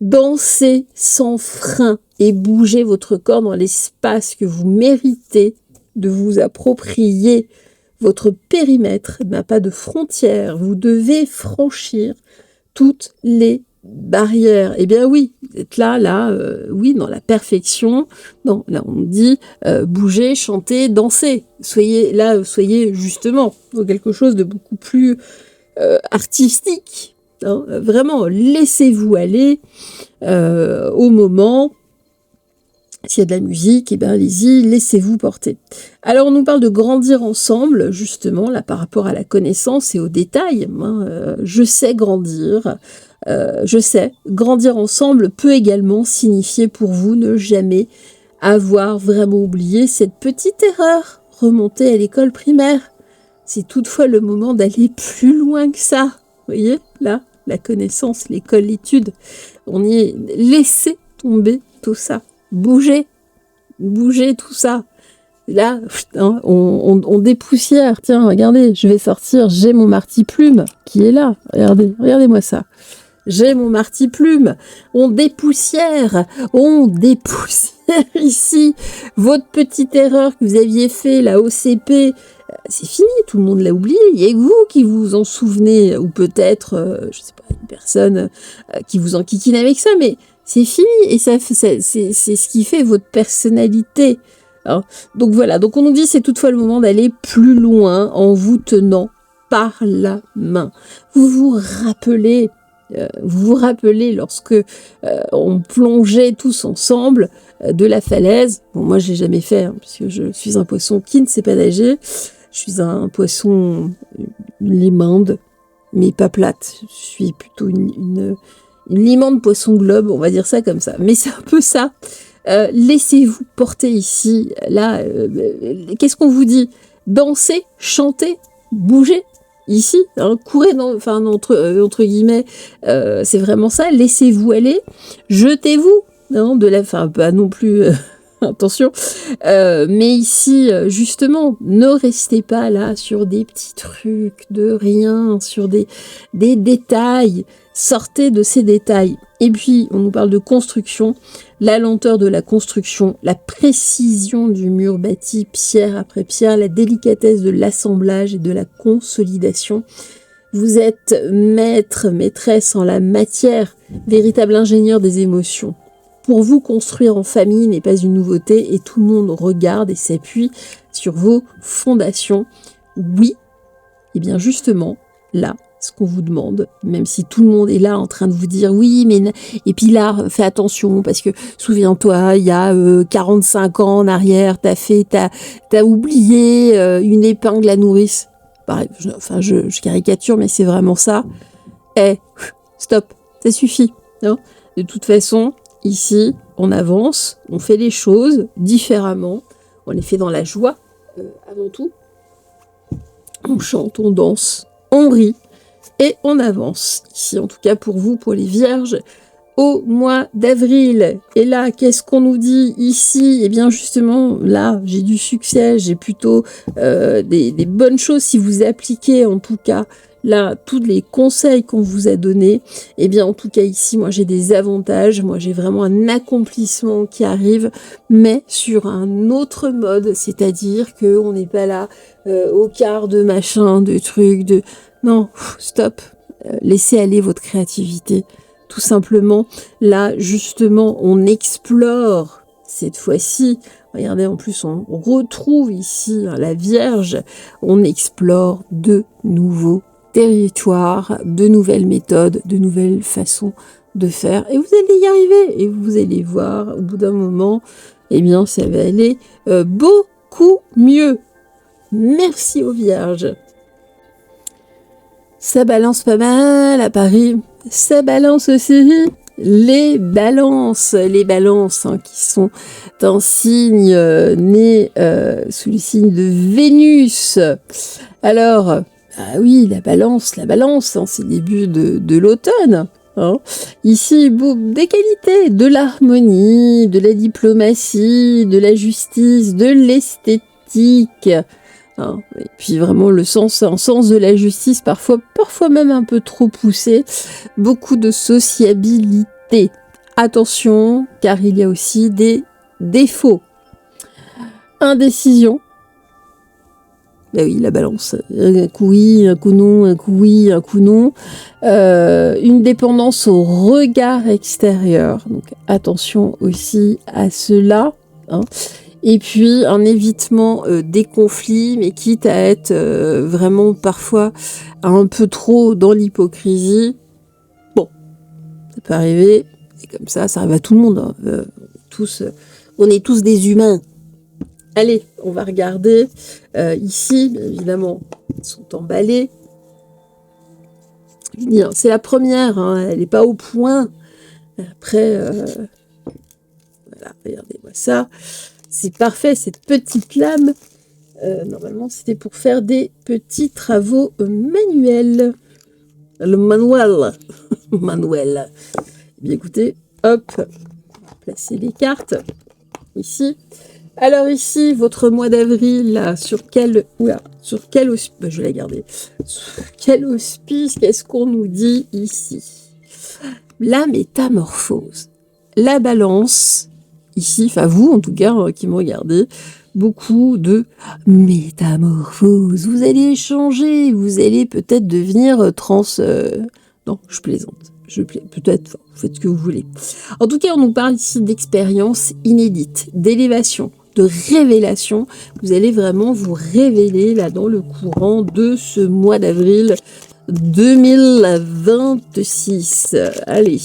Dansez sans frein et bougez votre corps dans l'espace que vous méritez de vous approprier. Votre périmètre n'a pas de frontières. Vous devez franchir toutes les barrière. Eh bien oui, vous êtes là, oui, dans la perfection. Non, là on dit bouger, chanter, danser. Soyez justement dans quelque chose de beaucoup plus artistique. Hein. Vraiment, laissez-vous aller au moment. S'il y a de la musique, eh bien allez-y, laissez-vous porter. Alors on nous parle de grandir ensemble, justement, là par rapport à la connaissance et aux détails. Hein, je sais grandir, je sais, grandir ensemble peut également signifier pour vous ne jamais avoir vraiment oublié cette petite erreur, remonter à l'école primaire. C'est toutefois le moment d'aller plus loin que ça. Vous voyez, là, la connaissance, l'école, l'étude, on y est. Laissez tomber tout ça. Bougez tout ça. Là, hein, on dépoussière. Tiens, regardez, je vais sortir, j'ai mon marti-plume qui est là. Regardez-moi ça. J'ai mon marti-plume. On dépoussière ici votre petite erreur que vous aviez fait, la OCP. C'est fini, tout le monde l'a oublié. Il y a que vous qui vous en souvenez, ou peut-être, je sais pas, une personne qui vous enquiquine avec ça, mais c'est fini, et c'est ce qui fait votre personnalité. Hein. Donc voilà, donc on nous dit c'est toutefois le moment d'aller plus loin en vous tenant par la main. Vous vous rappelez lorsque on plongeait tous ensemble de la falaise. Bon, moi je l'ai jamais fait, hein, puisque je suis un poisson qui ne sait pas nager. Je suis un poisson limande, mais pas plate. Je suis plutôt une limande poisson globe, on va dire ça comme ça. Mais c'est un peu ça. Laissez-vous porter ici. Là, qu'est-ce qu'on vous dit? Dansez, chantez, bougez. Ici, hein, courez, entre guillemets, c'est vraiment ça. Laissez-vous aller, jetez-vous. Non, pas non plus. Attention, mais ici, justement, ne restez pas là sur des petits trucs de rien, sur des détails. Sortez de ces détails. Et puis, on nous parle de construction, la lenteur de la construction, la précision du mur bâti pierre après pierre, la délicatesse de l'assemblage et de la consolidation. Vous êtes maître, maîtresse en la matière, véritable ingénieur des émotions. Pour vous, construire en famille n'est pas une nouveauté et tout le monde regarde et s'appuie sur vos fondations. Oui, et bien justement, là, ce qu'on vous demande, même si tout le monde est là en train de vous dire oui, mais et puis là, fais attention parce que souviens-toi, il y a 45 ans en arrière, t'as oublié une épingle à nourrice. Pareil, je caricature, mais c'est vraiment ça. Stop, ça suffit. Hein. De toute façon, ici, on avance, on fait les choses différemment, on les fait dans la joie avant tout. On chante, on danse, on rit et on avance. Ici, en tout cas pour vous, pour les vierges, au mois d'avril. Et là, qu'est-ce qu'on nous dit ici? Eh bien justement, là, j'ai du succès, j'ai plutôt des bonnes choses si vous appliquez en tout cas là, tous les conseils qu'on vous a donnés, eh bien, en tout cas, ici, moi, j'ai des avantages. Moi, j'ai vraiment un accomplissement qui arrive, mais sur un autre mode. C'est-à-dire qu'on n'est pas là au quart de machin, de trucs, de... Non, stop. Laissez aller votre créativité. Tout simplement, là, justement, on explore cette fois-ci. Regardez, en plus, on retrouve ici la Vierge. On explore de nouveaux territoires, de nouvelles méthodes, de nouvelles façons de faire. Et vous allez y arriver. Et vous allez voir, au bout d'un moment, eh bien, ça va aller beaucoup mieux. Merci aux Vierges. Ça balance pas mal à Paris. Ça balance aussi les balances hein, qui sont un signe né sous le signe de Vénus. Alors, ah oui, la balance, hein, c'est le début de l'automne. Hein. Ici, des qualités, de l'harmonie, de la diplomatie, de la justice, de l'esthétique. Hein. Et puis vraiment un sens de la justice, parfois même un peu trop poussé. Beaucoup de sociabilité. Attention, car il y a aussi des défauts. Indécision. Bah oui, la balance. Un coup oui, un coup non, un coup oui, un coup non. Une dépendance au regard extérieur. Donc attention aussi à cela. Hein. Et puis un évitement des conflits, mais quitte à être vraiment parfois un peu trop dans l'hypocrisie. Bon, ça peut arriver. C'est comme ça arrive à tout le monde. Hein. On est tous des humains. Allez, on va regarder ici, bien évidemment, ils sont emballés. C'est la première, hein, elle n'est pas au point. Après, voilà, regardez-moi ça. C'est parfait, cette petite lame. Normalement, c'était pour faire des petits travaux manuels. Le manuel. Manuel. Bien écoutez, hop, on va placer les cartes ici. Alors ici, votre mois d'avril, là, sur quel auspice, je vais la garder. Sur quel auspice, qu'est-ce qu'on nous dit ici? La métamorphose. La balance, ici, enfin vous en tout cas, qui me regardez, beaucoup de métamorphose. Vous allez changer, vous allez peut-être devenir non, je plaisante. Peut-être, vous faites ce que vous voulez. En tout cas, on nous parle ici d'expérience inédite, d'élévation, de révélation. Vous allez vraiment vous révéler là dans le courant de ce mois d'avril 2026. Allez,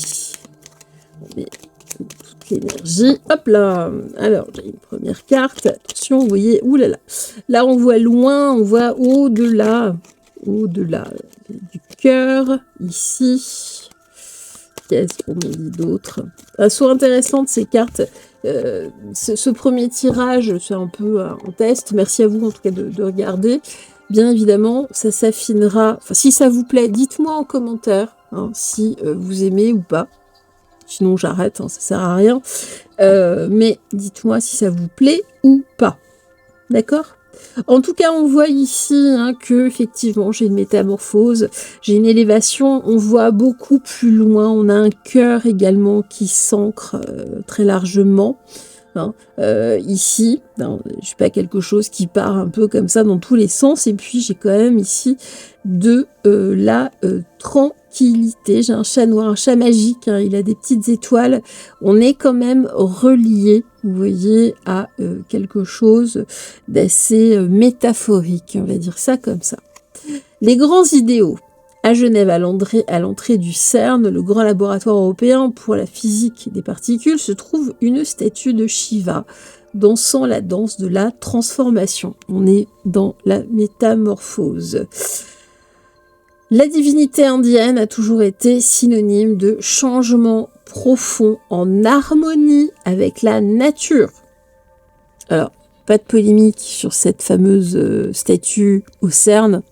on met toute l'énergie. Hop là. Alors, j'ai une première carte. Attention, vous voyez, oulala. Là, on voit loin, on voit au-delà du cœur, ici. Qu'est-ce qu'on me dit d'autre? Elles sont intéressantes ces cartes. Ce premier tirage, c'est un peu en test. Merci à vous en tout cas de regarder. Bien évidemment, ça s'affinera. Enfin, si ça vous plaît, dites-moi en commentaire hein, si vous aimez ou pas. Sinon, j'arrête, hein, ça sert à rien. Mais dites-moi si ça vous plaît ou pas. D'accord ? En tout cas, on voit ici hein, que effectivement j'ai une métamorphose, j'ai une élévation, on voit beaucoup plus loin, on a un cœur également qui s'ancre très largement. Hein, ici, je sais pas, quelque chose qui part un peu comme ça dans tous les sens, et puis j'ai quand même ici de la tranquillité. J'ai un chat noir, un chat magique, hein, il a des petites étoiles, on est quand même relié, vous voyez, à quelque chose d'assez métaphorique, on va dire ça comme ça. Les grands idéaux. À Genève, à l'entrée du CERN, le grand laboratoire européen pour la physique des particules, se trouve une statue de Shiva, dansant la danse de la transformation. On est dans la métamorphose. La divinité indienne a toujours été synonyme de changement profond en harmonie avec la nature. Alors, pas de polémique sur cette fameuse statue au CERN.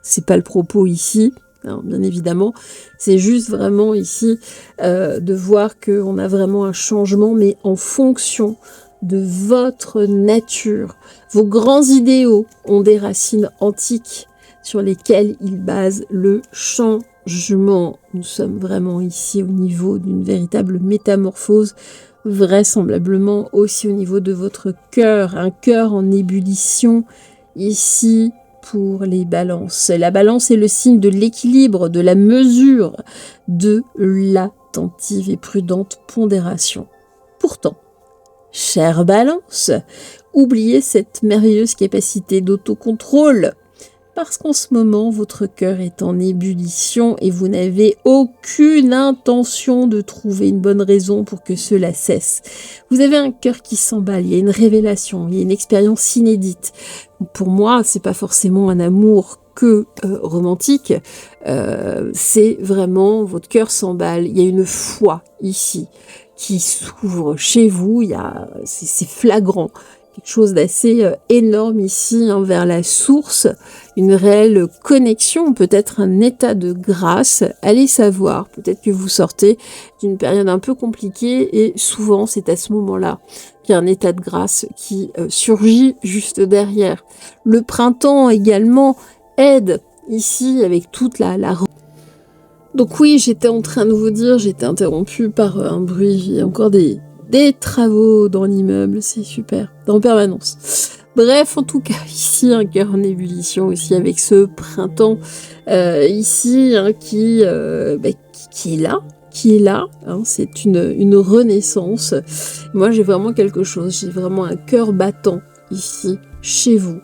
C'est pas le propos ici, hein, bien évidemment. C'est juste vraiment ici de voir qu'on a vraiment un changement, mais en fonction de votre nature. Vos grands idéaux ont des racines antiques sur lesquelles ils basent le changement. Nous sommes vraiment ici au niveau d'une véritable métamorphose, vraisemblablement aussi au niveau de votre cœur, un cœur en ébullition ici, pour les balances. La balance est le signe de l'équilibre, de la mesure, de l'attentive et prudente pondération. Pourtant, chère balance, oubliez cette merveilleuse capacité d'autocontrôle, parce qu'en ce moment, votre cœur est en ébullition et vous n'avez aucune intention de trouver une bonne raison pour que cela cesse. Vous avez un cœur qui s'emballe, il y a une révélation, il y a une expérience inédite. Pour moi, c'est pas forcément un amour que romantique, c'est vraiment votre cœur s'emballe, il y a une foi ici qui s'ouvre chez vous, c'est flagrant. Quelque chose d'assez énorme ici hein, vers la source, une réelle connexion, peut-être un état de grâce, allez savoir, peut-être que vous sortez d'une période un peu compliquée et souvent c'est à ce moment-là qu'il y a un état de grâce qui surgit juste derrière. Le printemps également aide ici avec toute la... Donc oui, j'étais en train de vous dire, j'étais interrompue par un bruit, il y a encore des travaux dans l'immeuble, c'est super, en permanence. Bref, en tout cas, ici, un cœur en ébullition aussi avec ce printemps ici qui est là. Qui est là, hein, c'est une renaissance. Moi, j'ai vraiment quelque chose, j'ai vraiment un cœur battant ici, chez vous,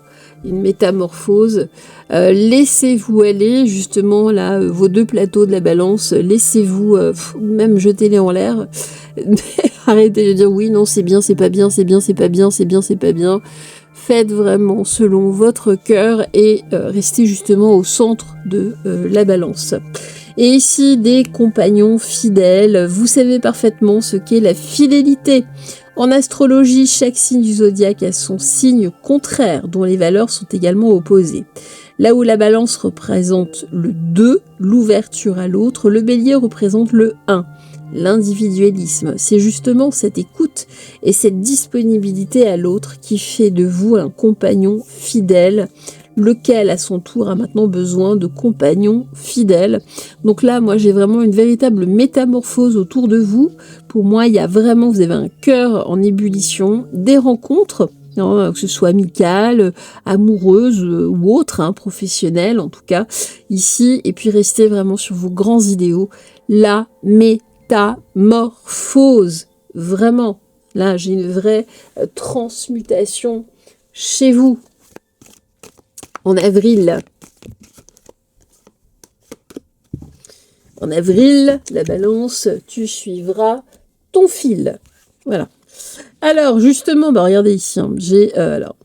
une métamorphose. Laissez-vous aller, justement, là, vos deux plateaux de la balance, laissez-vous, même jeter-les en l'air. Arrêtez de dire oui, non, c'est bien, c'est pas bien, c'est bien, c'est pas bien, c'est bien, c'est pas bien. Faites vraiment selon votre cœur et restez justement au centre de la balance. Et ici, des compagnons fidèles, vous savez parfaitement ce qu'est la fidélité. En astrologie, chaque signe du zodiaque a son signe contraire, dont les valeurs sont également opposées. Là où la balance représente le 2, l'ouverture à l'autre, le bélier représente le 1. L'individualisme, c'est justement cette écoute et cette disponibilité à l'autre qui fait de vous un compagnon fidèle, lequel à son tour a maintenant besoin de compagnons fidèles. Donc là, moi j'ai vraiment une véritable métamorphose autour de vous. Pour moi, il y a vraiment, vous avez un cœur en ébullition, des rencontres, que ce soit amicales, amoureuses ou autres, professionnelles en tout cas, ici, et puis restez vraiment sur vos grands idéaux. La métamorphose, vraiment. Là, j'ai une vraie transmutation chez vous. En avril. En avril, la balance, tu suivras ton fil. Voilà. Alors, justement, regardez ici, j'ai, alors,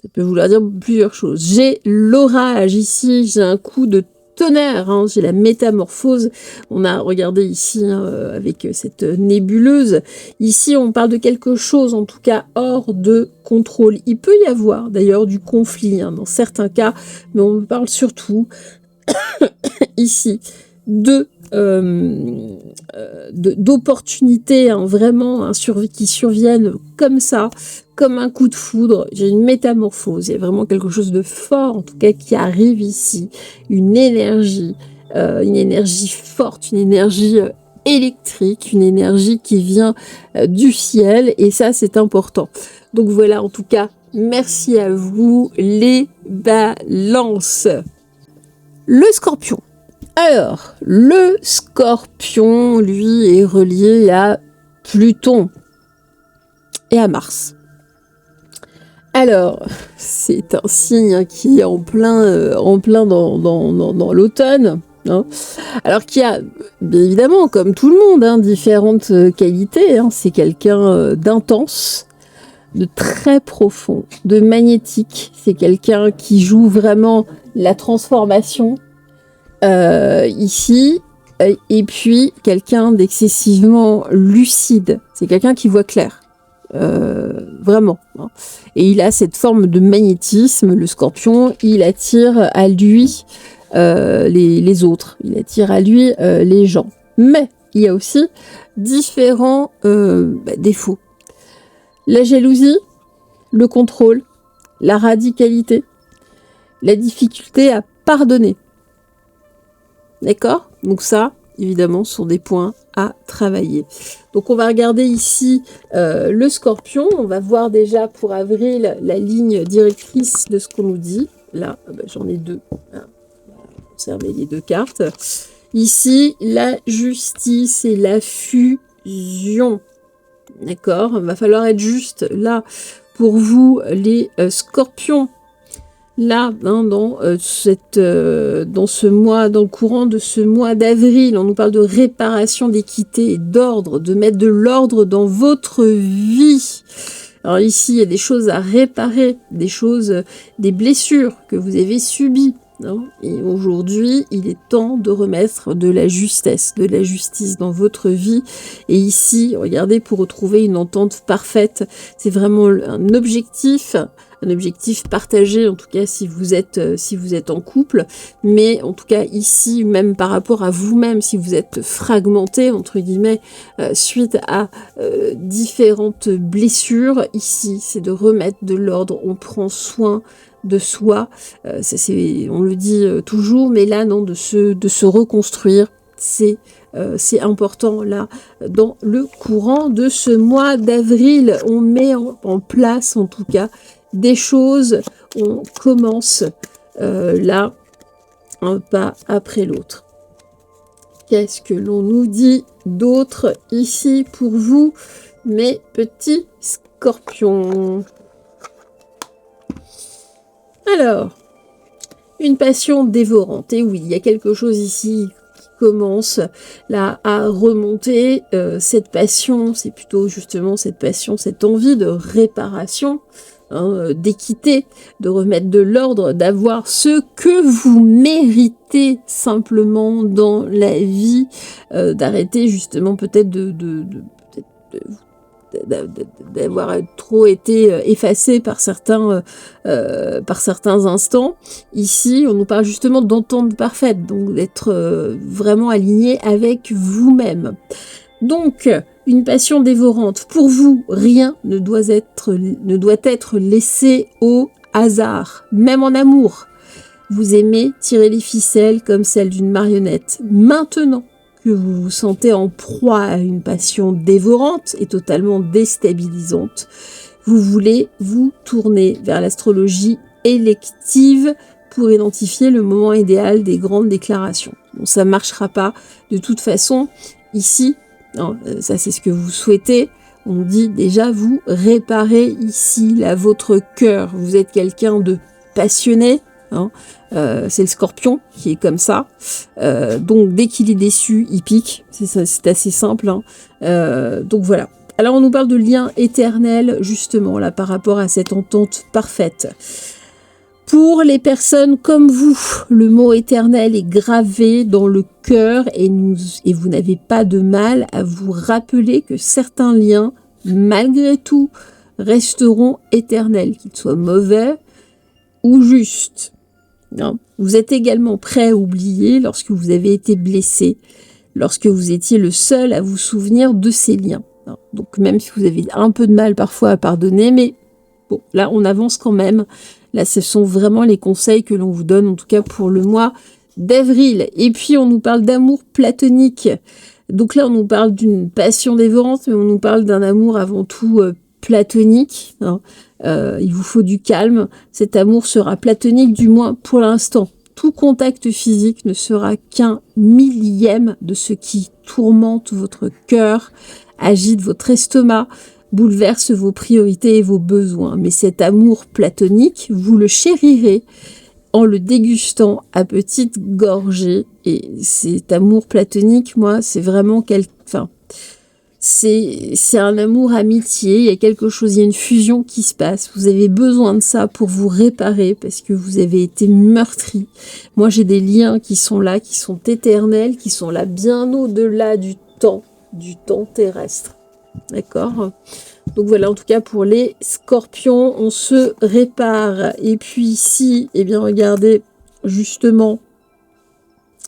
ça peut vouloir dire plusieurs choses. J'ai l'orage ici, j'ai un coup de tonnerre, j'ai la métamorphose. On a regardé ici avec cette nébuleuse. Ici, on parle de quelque chose, en tout cas, hors de contrôle. Il peut y avoir, d'ailleurs, du conflit, dans certains cas, mais on parle surtout, ici, d'opportunités vraiment qui surviennent comme ça, comme un coup de foudre. J'ai une métamorphose, il y a vraiment quelque chose de fort en tout cas qui arrive ici, une énergie forte, une énergie électrique, une énergie qui vient du ciel, et ça c'est important. Donc voilà, en tout cas, merci à vous les balances. Le scorpion. Alors, le scorpion, lui, est relié à Pluton et à Mars. Alors, c'est un signe qui est en plein dans l'automne. Alors qui a, bien évidemment, comme tout le monde, différentes qualités. C'est quelqu'un d'intense, de très profond, de magnétique. C'est quelqu'un qui joue vraiment la transformation. Ici, et puis quelqu'un d'excessivement lucide, c'est quelqu'un qui voit clair, vraiment, et il a cette forme de magnétisme. Le scorpion, il attire à lui les autres, il attire à lui les gens, mais il y a aussi différents défauts: la jalousie, le contrôle, la radicalité, la difficulté à pardonner. D'accord? Donc ça, évidemment, sont des points à travailler. Donc on va regarder ici le scorpion. On va voir déjà pour avril la ligne directrice de ce qu'on nous dit. Là, j'en ai deux. Observez les deux cartes. Ici, la justice et la fusion. D'accord? Il va falloir être juste là pour vous, les scorpions. Là, dans ce mois, dans le courant de ce mois d'avril, on nous parle de réparation, d'équité et d'ordre, de mettre de l'ordre dans votre vie. Alors ici, il y a des choses à réparer, des blessures que vous avez subies. Et aujourd'hui, il est temps de remettre de la justesse, de la justice dans votre vie. Et ici, regardez, pour retrouver une entente parfaite, c'est vraiment un objectif partagé, en tout cas si vous êtes en couple, mais en tout cas ici, même par rapport à vous-même, si vous êtes fragmenté, entre guillemets, suite à différentes blessures, ici, c'est de remettre de l'ordre. On prend soin de soi, on le dit toujours, mais là, non, de se reconstruire, c'est important là, dans le courant de ce mois d'avril. On met en place, en tout cas, des choses. On commence là, un pas après l'autre. Qu'est-ce que l'on nous dit d'autre ici pour vous, mes petits scorpions? Alors, une passion dévorante. Et oui, il y a quelque chose ici qui commence là à remonter. Cette passion, c'est plutôt justement cette passion, cette envie de réparation, hein, d'équité, de remettre de l'ordre, d'avoir ce que vous méritez simplement dans la vie, d'arrêter justement peut-être d'avoir trop été effacé par certains instants. Ici, on nous parle justement d'entente parfaite, donc d'être vraiment aligné avec vous-même. Donc, une passion dévorante. Pour vous, rien ne doit être laissé au hasard, même en amour. Vous aimez tirer les ficelles comme celle d'une marionnette. Maintenant que vous vous sentez en proie à une passion dévorante et totalement déstabilisante, vous voulez vous tourner vers l'astrologie élective pour identifier le moment idéal des grandes déclarations. Bon, ça ne marchera pas de toute façon ici. Non, ça c'est ce que vous souhaitez. On dit déjà vous réparez ici là votre cœur. Vous êtes quelqu'un de passionné. Hein, c'est le scorpion qui est comme ça. Donc dès qu'il est déçu, il pique. C'est assez simple. Hein. Donc voilà. Alors on nous parle de lien éternel justement là par rapport à cette entente parfaite. Pour les personnes comme vous, le mot éternel est gravé dans le cœur et vous n'avez pas de mal à vous rappeler que certains liens, malgré tout, resteront éternels, qu'ils soient mauvais ou justes. Non. Vous êtes également prêt à oublier lorsque vous avez été blessé, lorsque vous étiez le seul à vous souvenir de ces liens. Non. Donc même si vous avez un peu de mal parfois à pardonner, mais bon, là on avance quand même. Là, ce sont vraiment les conseils que l'on vous donne, en tout cas pour le mois d'avril. Et puis, on nous parle d'amour platonique. Donc là, on nous parle d'une passion dévorante, mais on nous parle d'un amour avant tout platonique. Hein. Il vous faut du calme. Cet amour sera platonique, du moins pour l'instant. Tout contact physique ne sera qu'un millième de ce qui tourmente votre cœur, agite votre estomac, bouleverse vos priorités et vos besoins. Mais cet amour platonique, vous le chérirez en le dégustant à petites gorgées. Et cet amour platonique, moi, c'est vraiment c'est un amour amitié. Il y a quelque chose, il y a une fusion qui se passe. Vous avez besoin de ça pour vous réparer parce que vous avez été meurtri. Moi, j'ai des liens qui sont là, qui sont éternels, qui sont là bien au-delà du temps terrestre. D'accord? Donc voilà, en tout cas pour les scorpions, on se répare. Et puis ici, eh bien regardez, justement,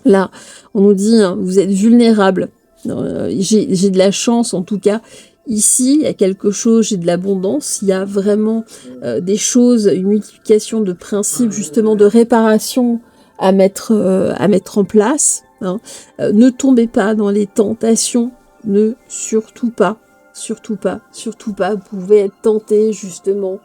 là, on nous dit, hein, vous êtes vulnérable. J'ai de la chance, en tout cas. Ici, il y a quelque chose, j'ai de l'abondance, il y a vraiment des choses, une multiplication de principes, justement, de réparation à mettre en place. Hein. Ne tombez pas dans les tentations, surtout pas, vous pouvez être tenté, justement.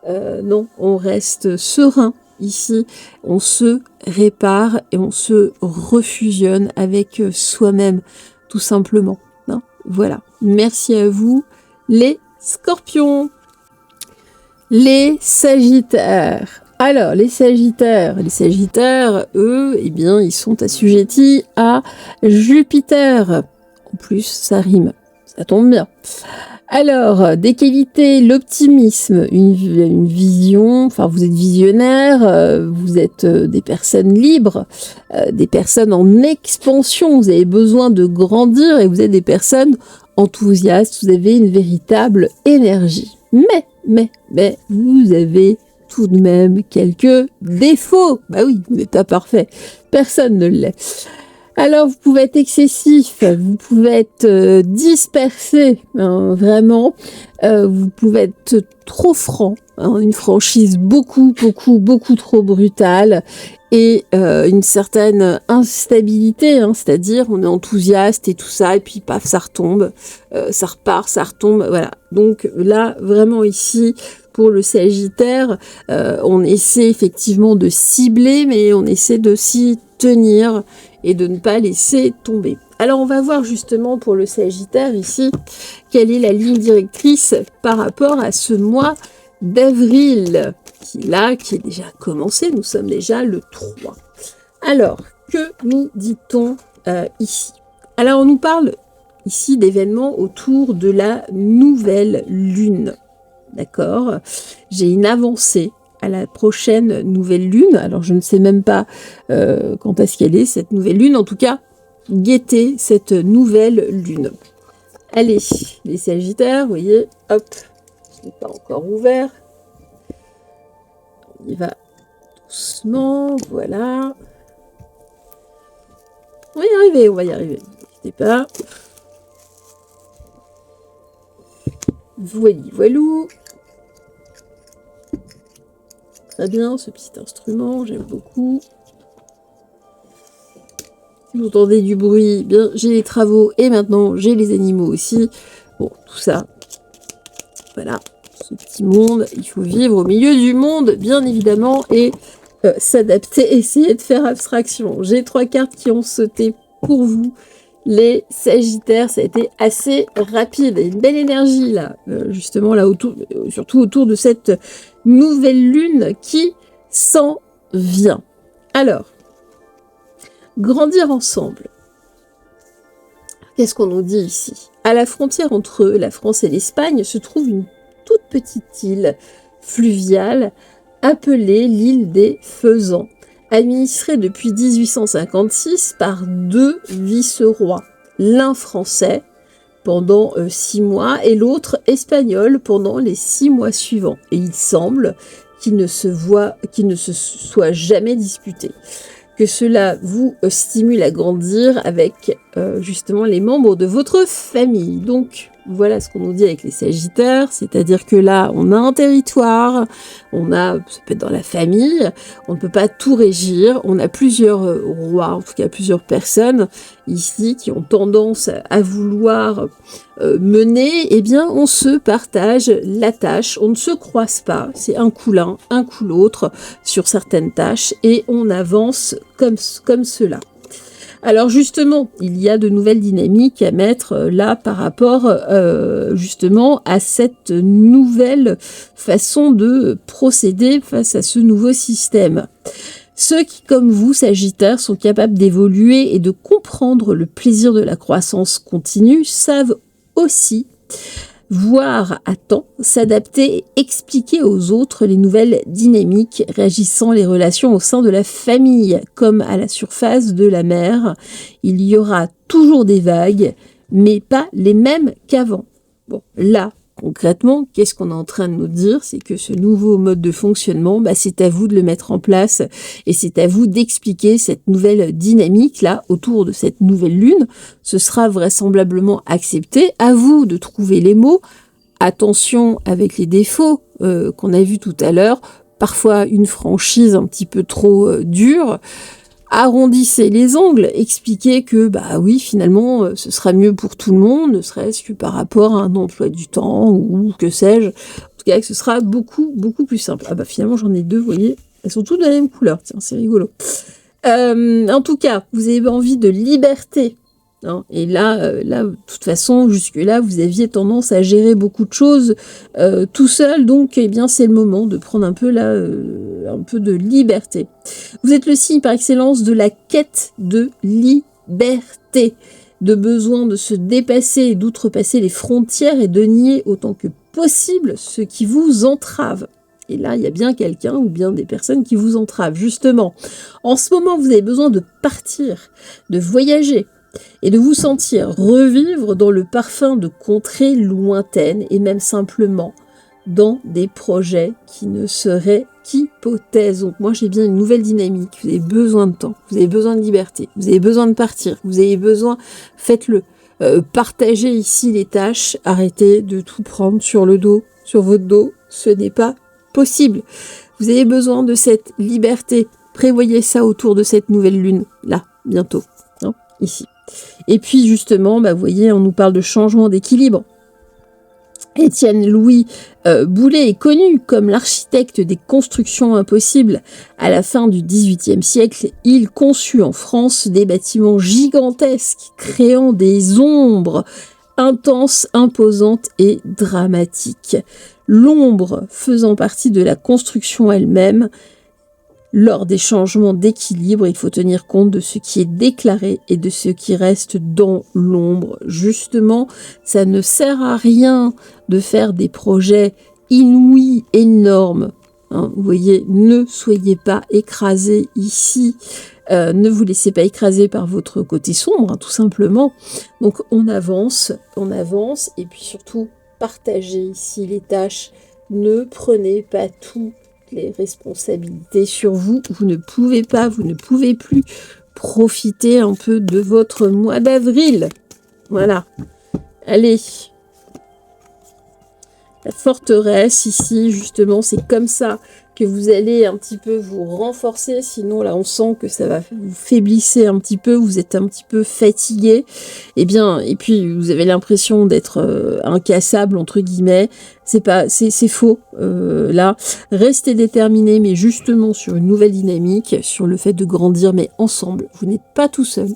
Non, on reste serein ici, on se répare et on se refusionne avec soi-même, tout simplement. Hein. Voilà, merci à vous, les scorpions. Les sagittaires. Alors, les sagittaires, eux, eh bien, ils sont assujettis à Jupiter. En plus, ça rime. Ça tombe bien. Alors, des qualités, l'optimisme, une vision, enfin vous êtes visionnaire, vous êtes des personnes libres, des personnes en expansion, vous avez besoin de grandir et vous êtes des personnes enthousiastes, vous avez une véritable énergie. Mais, vous avez tout de même quelques défauts. Bah oui, vous n'êtes pas parfait, personne ne l'est. Alors, vous pouvez être excessif, vous pouvez être dispersé, hein, vraiment. Vous pouvez être trop franc, hein, une franchise beaucoup trop brutale et une certaine instabilité, hein, c'est-à-dire on est enthousiaste et tout ça, et puis paf, ça retombe, ça repart, ça retombe, voilà. Donc là, vraiment ici, pour le Sagittaire, on essaie effectivement de cibler, mais on essaie de s'y tenir et de ne pas laisser tomber. Alors on va voir justement pour le Sagittaire ici, quelle est la ligne directrice par rapport à ce mois d'avril, qui est déjà commencé, nous sommes déjà le 3. Alors, que nous dit-on ici? Alors on nous parle ici d'événements autour de la nouvelle lune, d'accord? J'ai une avancée à la prochaine nouvelle lune, alors je ne sais même pas quand est-ce qu'elle est cette nouvelle lune, en tout cas, guettez cette nouvelle lune. Allez, les Sagittaires, vous voyez, hop, ce n'est pas encore ouvert, on y va doucement, voilà. On va y arriver, n'inquiétez pas. Voilou. Très bien, ce petit instrument, j'aime beaucoup. Si vous entendez du bruit, bien, j'ai les travaux et maintenant j'ai les animaux aussi. Bon, tout ça, voilà, ce petit monde, il faut vivre au milieu du monde, bien évidemment, et s'adapter, essayer de faire abstraction. J'ai 3 cartes qui ont sauté pour vous. Les Sagittaires, ça a été assez rapide, une belle énergie là, justement là autour, surtout autour de cette nouvelle lune qui s'en vient. Alors, grandir ensemble. Qu'est-ce qu'on nous dit ici? À la frontière entre la France et l'Espagne se trouve une toute petite île fluviale appelée l'île des Faisans, administrée depuis 1856 par 2 vice-rois, l'un français pendant 6 mois et l'autre espagnol pendant les 6 mois suivants. Et il semble qu'ils ne se soient jamais disputés. Que cela vous stimule à grandir avec justement les membres de votre famille. Donc voilà ce qu'on nous dit avec les Sagittaires, c'est-à-dire que là on a un territoire, ça peut être dans la famille, on ne peut pas tout régir, on a plusieurs rois, en tout cas plusieurs personnes ici qui ont tendance à vouloir mener, eh bien on se partage la tâche, on ne se croise pas, c'est un coup l'un, un coup l'autre sur certaines tâches et on avance comme cela. Alors justement, il y a de nouvelles dynamiques à mettre là par rapport justement à cette nouvelle façon de procéder face à ce nouveau système. Ceux qui, comme vous, Sagittaires, sont capables d'évoluer et de comprendre le plaisir de la croissance continue, savent aussi voir à temps, s'adapter et expliquer aux autres les nouvelles dynamiques régissant les relations au sein de la famille, comme à la surface de la mer. Il y aura toujours des vagues, mais pas les mêmes qu'avant. Bon, là, concrètement, qu'est-ce qu'on est en train de nous dire? C'est que ce nouveau mode de fonctionnement, c'est à vous de le mettre en place et c'est à vous d'expliquer cette nouvelle dynamique là autour de cette nouvelle lune. Ce sera vraisemblablement accepté. À vous de trouver les mots. Attention avec les défauts qu'on a vus tout à l'heure. Parfois une franchise un petit peu trop dure. Arrondissez les angles, expliquez que oui, finalement ce sera mieux pour tout le monde, ne serait-ce que par rapport à un emploi du temps ou que sais-je. En tout cas, ce sera beaucoup plus simple. Finalement j'en ai 2, vous voyez, elles sont toutes de la même couleur, tiens, c'est rigolo. En tout cas, vous avez envie de liberté. Et là, de toute façon, jusque-là, vous aviez tendance à gérer beaucoup de choses tout seul, donc c'est le moment de prendre un peu de liberté. Vous êtes le signe par excellence de la quête de liberté, de besoin de se dépasser et d'outrepasser les frontières et de nier autant que possible ce qui vous entrave. Et là, il y a bien quelqu'un ou bien des personnes qui vous entravent, justement. En ce moment, vous avez besoin de partir, de voyager, et de vous sentir revivre dans le parfum de contrées lointaines et même simplement dans des projets qui ne seraient qu'hypothèses. Donc moi j'ai bien une nouvelle dynamique, vous avez besoin de temps, vous avez besoin de liberté, vous avez besoin de partir, vous avez besoin, faites-le. Partagez ici les tâches, arrêtez de tout prendre sur le dos, sur votre dos, ce n'est pas possible. Vous avez besoin de cette liberté, prévoyez ça autour de cette nouvelle lune, là, bientôt, ici. Et puis justement, vous voyez, on nous parle de changement d'équilibre. Étienne Louis Boulet est connu comme l'architecte des constructions impossibles. À la fin du XVIIIe siècle, il conçut en France des bâtiments gigantesques, créant des ombres intenses, imposantes et dramatiques. L'ombre faisant partie de la construction elle-même. Lors des changements d'équilibre, il faut tenir compte de ce qui est déclaré et de ce qui reste dans l'ombre. Justement, ça ne sert à rien de faire des projets inouïs, énormes. Hein, vous voyez, ne soyez pas écrasés ici. Ne vous laissez pas écraser par votre côté sombre, hein, tout simplement. Donc on avance, et puis surtout, partagez ici les tâches. Ne prenez pas tout les responsabilités sur vous. Vous ne pouvez pas, vous ne pouvez plus profiter un peu de votre mois d'avril. Voilà. Allez. La forteresse ici, justement, c'est comme ça que vous allez un petit peu vous renforcer. Sinon, là, on sent que ça va vous faiblissez un petit peu. Vous êtes un petit peu fatigué. Et puis, vous avez l'impression d'être incassable, entre guillemets. C'est faux. Là, restez déterminé, mais justement sur une nouvelle dynamique, sur le fait de grandir, mais ensemble. Vous n'êtes pas tout seul.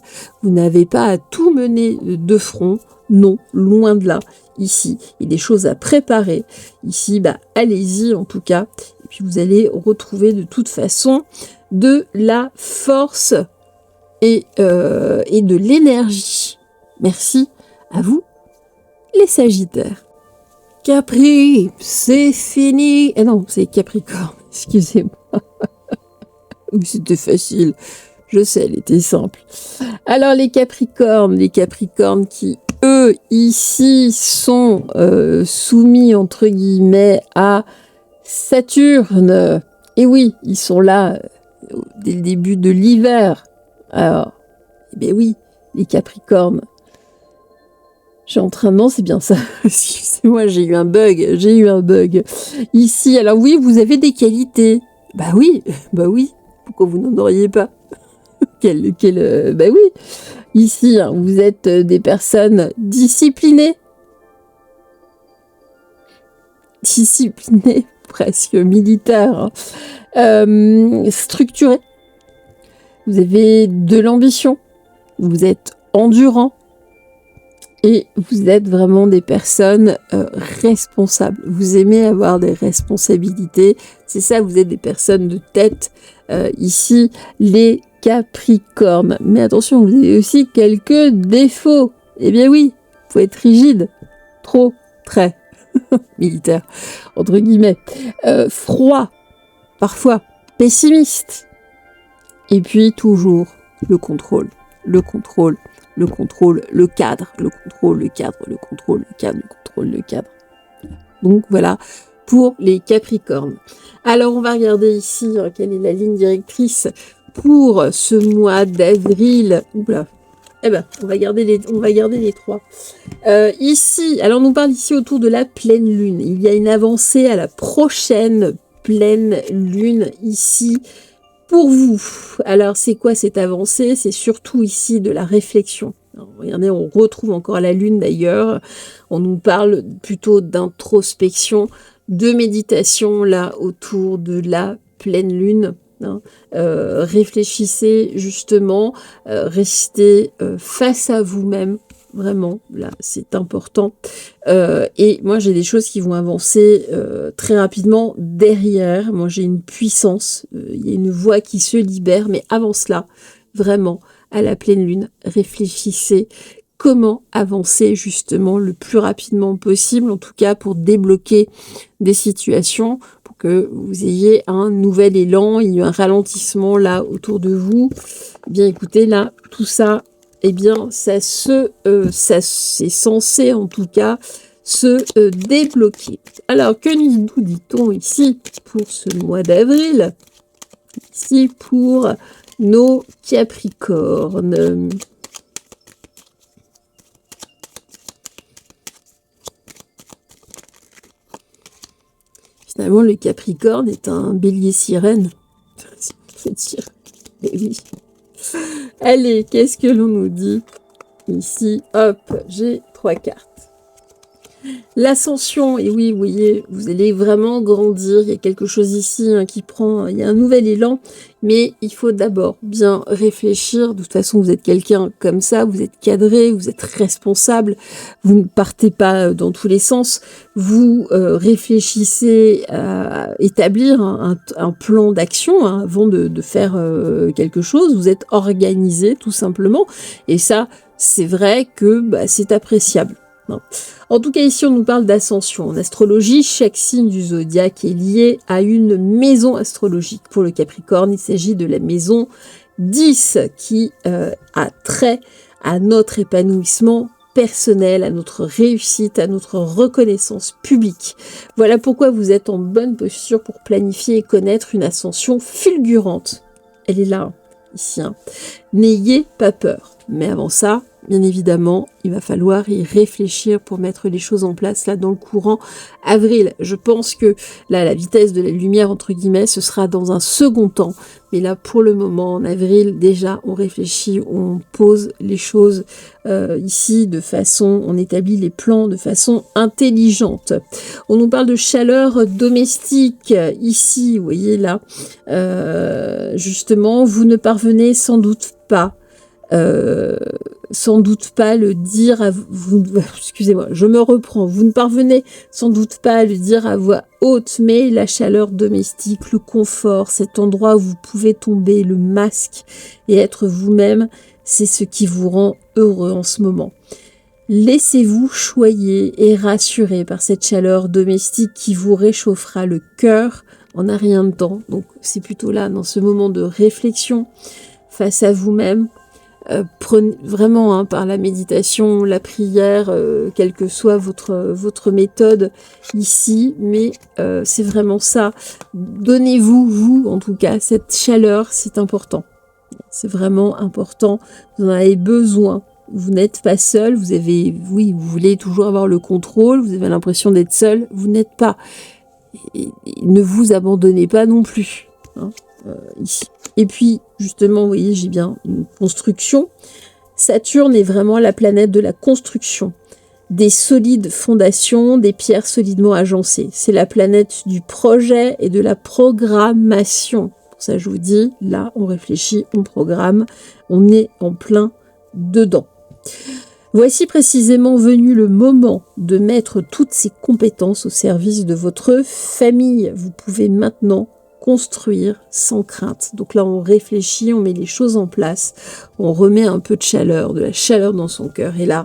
Vous n'avez pas à tout mener de front. Non, loin de là. Ici, il y a des choses à préparer. Ici, allez-y en tout cas. Et puis vous allez retrouver de toute façon de la force et de l'énergie. Merci à vous, les Sagittaires. Capri, c'est fini. Eh non, c'est Capricorne, excusez-moi. C'était facile. Je sais, elle était simple. Alors les Capricornes qui, eux, ici, sont soumis, entre guillemets, à Saturne. Et oui, ils sont là dès le début de l'hiver. Alors, eh bien oui, les Capricornes. Non, c'est bien ça. Excusez-moi, j'ai eu un bug. Ici, alors oui, vous avez des qualités. Bah oui. Pourquoi vous n'en auriez pas? Bah oui. Ici, hein, vous êtes des personnes disciplinées. Presque militaires. Structurées. Vous avez de l'ambition. Vous êtes endurant. Et vous êtes vraiment des personnes responsables. Vous aimez avoir des responsabilités. C'est ça, vous êtes des personnes de tête. Ici, les Capricornes. Mais attention, vous avez aussi quelques défauts. Eh bien oui, il faut être rigide. Trop, très militaire, entre guillemets. Froid, parfois pessimiste. Et puis toujours le contrôle. Le cadre. Donc voilà pour les Capricornes. Alors on va regarder ici quelle est la ligne directrice pour ce mois d'avril. Oula. On va garder les trois. Ici, alors on nous parle ici autour de la pleine lune. Il y a une avancée à la prochaine pleine lune ici. Pour vous, alors c'est quoi cette avancée? C'est surtout ici de la réflexion. Alors, regardez, on retrouve encore la lune d'ailleurs. On nous parle plutôt d'introspection, de méditation là autour de la pleine lune. Hein. Réfléchissez justement, restez face à vous-même. Vraiment, là, c'est important. Et moi, j'ai des choses qui vont avancer très rapidement derrière. Moi, j'ai une puissance. Il y a une voix qui se libère. Mais avant cela, vraiment, à la pleine lune, réfléchissez comment avancer justement le plus rapidement possible, en tout cas pour débloquer des situations, pour que vous ayez un nouvel élan, il y a un ralentissement là autour de vous. Bien écoutez, là, tout ça, eh bien, ça c'est censé en tout cas se débloquer. Alors, que nous dit-on ici pour ce mois d'avril? Ici pour nos Capricornes. Finalement, le Capricorne est un bélier sirène. Eh oui. Allez, qu'est-ce que l'on nous dit ici? Hop, j'ai 3 cartes. L'ascension, et oui, vous voyez, vous allez vraiment grandir. Il y a quelque chose ici qui prend, il y a un nouvel élan, mais il faut d'abord bien réfléchir. De toute façon, vous êtes quelqu'un comme ça, vous êtes cadré, vous êtes responsable, vous ne partez pas dans tous les sens. Vous réfléchissez à établir un plan d'action avant de faire quelque chose. Vous êtes organisé, tout simplement, et ça, c'est vrai que c'est appréciable. En tout cas, ici, on nous parle d'ascension. En astrologie, chaque signe du zodiaque est lié à une maison astrologique. Pour le Capricorne, il s'agit de la maison 10 qui a trait à notre épanouissement personnel, à notre réussite, à notre reconnaissance publique. Voilà pourquoi vous êtes en bonne posture pour planifier et connaître une ascension fulgurante. Elle est là, ici. N'ayez pas peur. Mais avant ça, bien évidemment, il va falloir y réfléchir pour mettre les choses en place là dans le courant avril. Je pense que là, la vitesse de la lumière, entre guillemets, ce sera dans un second temps. Mais là, pour le moment, en avril, déjà, on réfléchit, on pose les choses ici de façon, on établit les plans de façon intelligente. On nous parle de chaleur domestique. Ici, vous voyez là, justement, vous ne parvenez sans doute pas le dire à vous, excusez-moi, je me reprends, vous ne parvenez sans doute pas à le dire à voix haute, mais la chaleur domestique, le confort, cet endroit où vous pouvez tomber, le masque et être vous-même, c'est ce qui vous rend heureux en ce moment. Laissez-vous choyer et rassurer par cette chaleur domestique qui vous réchauffera le cœur en un rien de temps. Donc c'est plutôt là, dans ce moment de réflexion face à vous-même, prenez vraiment par la méditation, la prière, quelle que soit votre méthode ici, mais c'est vraiment ça. Donnez-vous, vous en tout cas, cette chaleur, c'est important. C'est vraiment important, vous en avez besoin. Vous n'êtes pas seul, vous voulez toujours avoir le contrôle, vous avez l'impression d'être seul, vous n'êtes pas. Et ne vous abandonnez pas non plus, ici. Et puis, justement, vous voyez, j'ai bien une construction. Saturne est vraiment la planète de la construction. Des solides fondations, des pierres solidement agencées. C'est la planète du projet et de la programmation. Pour ça, je vous dis, là, on réfléchit, on programme, on est en plein dedans. Voici précisément venu le moment de mettre toutes ces compétences au service de votre famille. Vous pouvez maintenant construire sans crainte. Donc là, on réfléchit, on met les choses en place, on remet un peu de la chaleur dans son cœur. Et là,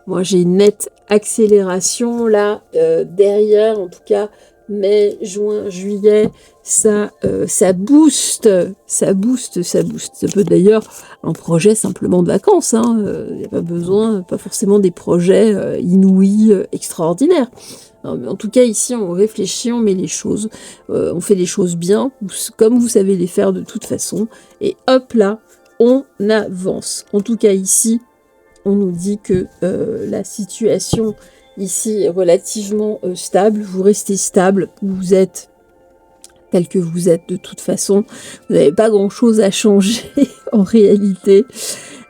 moi, j'ai une nette accélération là, derrière, en tout cas, mai, juin, juillet, ça booste. Ça peut d'ailleurs un projet simplement de vacances. Il n'y a pas besoin, pas forcément des projets inouïs, extraordinaires. Non, mais en tout cas, ici, on réfléchit, on met les choses, on fait les choses bien, comme vous savez les faire de toute façon, et hop là, on avance. En tout cas, ici, on nous dit que la situation ici est relativement stable, vous restez stable, vous êtes tel que vous êtes de toute façon, vous n'avez pas grand-chose à changer en réalité.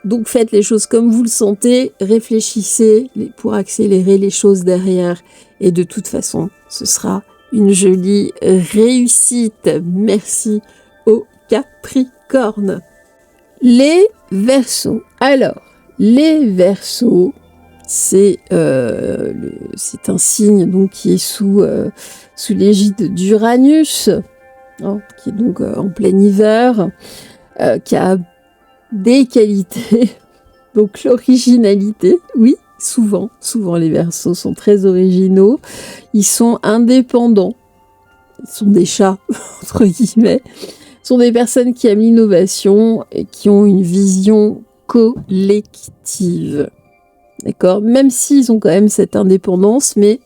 Donc faites les choses comme vous le sentez, réfléchissez pour accélérer les choses derrière. Et de toute façon, ce sera une jolie réussite. Merci aux Capricornes. Les Verseaux. Alors, les Verseaux, c'est un signe donc, qui est sous l'égide d'Uranus, qui est donc en plein hiver, qui a des qualités, donc l'originalité, oui, souvent les Verseaux sont très originaux, ils sont indépendants, ils sont des chats, entre guillemets, sont des personnes qui aiment l'innovation et qui ont une vision collective, d'accord, même s'ils ont quand même cette indépendance, mais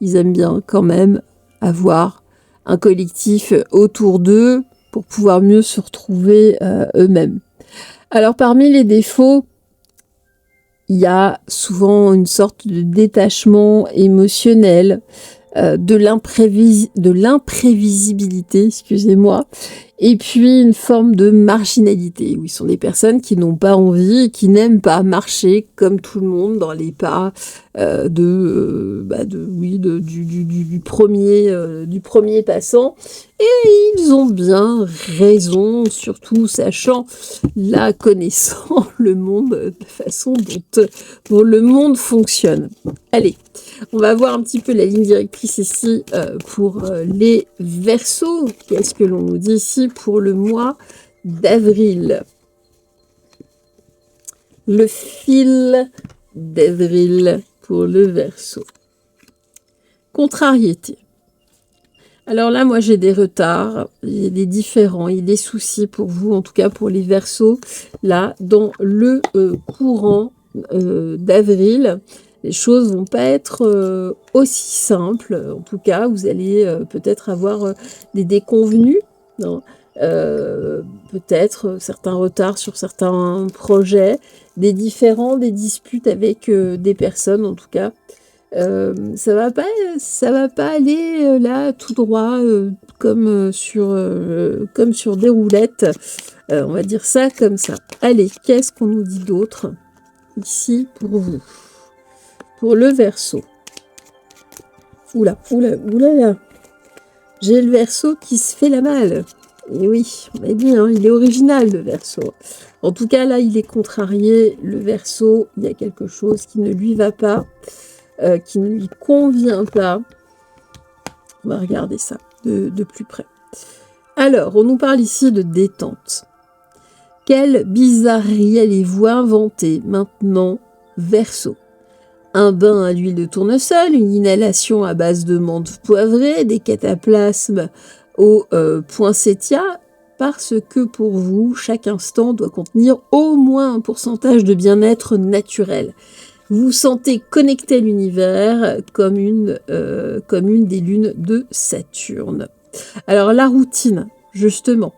ils aiment bien quand même avoir un collectif autour d'eux pour pouvoir mieux se retrouver eux-mêmes. Alors parmi les défauts, il y a souvent une sorte de détachement émotionnel, de l'imprévisibilité, excusez-moi, Et puis une forme de marginalité, où ils sont des personnes qui n'ont pas envie et qui n'aiment pas marcher comme tout le monde dans les pas du premier passant. Et ils ont bien raison, surtout sachant, connaissant le monde, de façon dont le monde fonctionne. Allez, on va voir un petit peu la ligne directrice ici pour les Verseaux. Qu'est-ce que l'on nous dit ici pour le mois d'avril? Le fil d'avril pour le Verseau. Contrariété. Alors là, moi, j'ai des retards, il y a des différends, il y a des soucis pour vous, en tout cas pour les Verseaux. Là, dans le courant d'avril, les choses vont pas être aussi simples. En tout cas, vous allez peut-être avoir des déconvenues, non, peut-être certains retards sur certains projets, des différends, des disputes avec des personnes, en tout cas. Ça va pas aller là tout droit comme sur des roulettes. On va dire ça comme ça. Allez, qu'est-ce qu'on nous dit d'autre ici pour vous? Pour le Verseau. Oula. J'ai le Verseau qui se fait la malle. Et oui, on l'a dit, hein, il est original le Verseau. En tout cas, là, il est contrarié. Le Verseau, il y a quelque chose qui ne lui va pas. Qui ne lui convient pas. On va regarder ça de plus près. Alors, on nous parle ici de détente. Quelle bizarrerie allez-vous inventer maintenant, Verseau? Un bain à l'huile de tournesol, une inhalation à base de menthe poivrée, des cataplasmes au poinsettia, parce que pour vous, chaque instant doit contenir au moins un pourcentage de bien-être naturel. Vous vous sentez connecté à l'univers comme une des lunes de Saturne. Alors la routine, justement,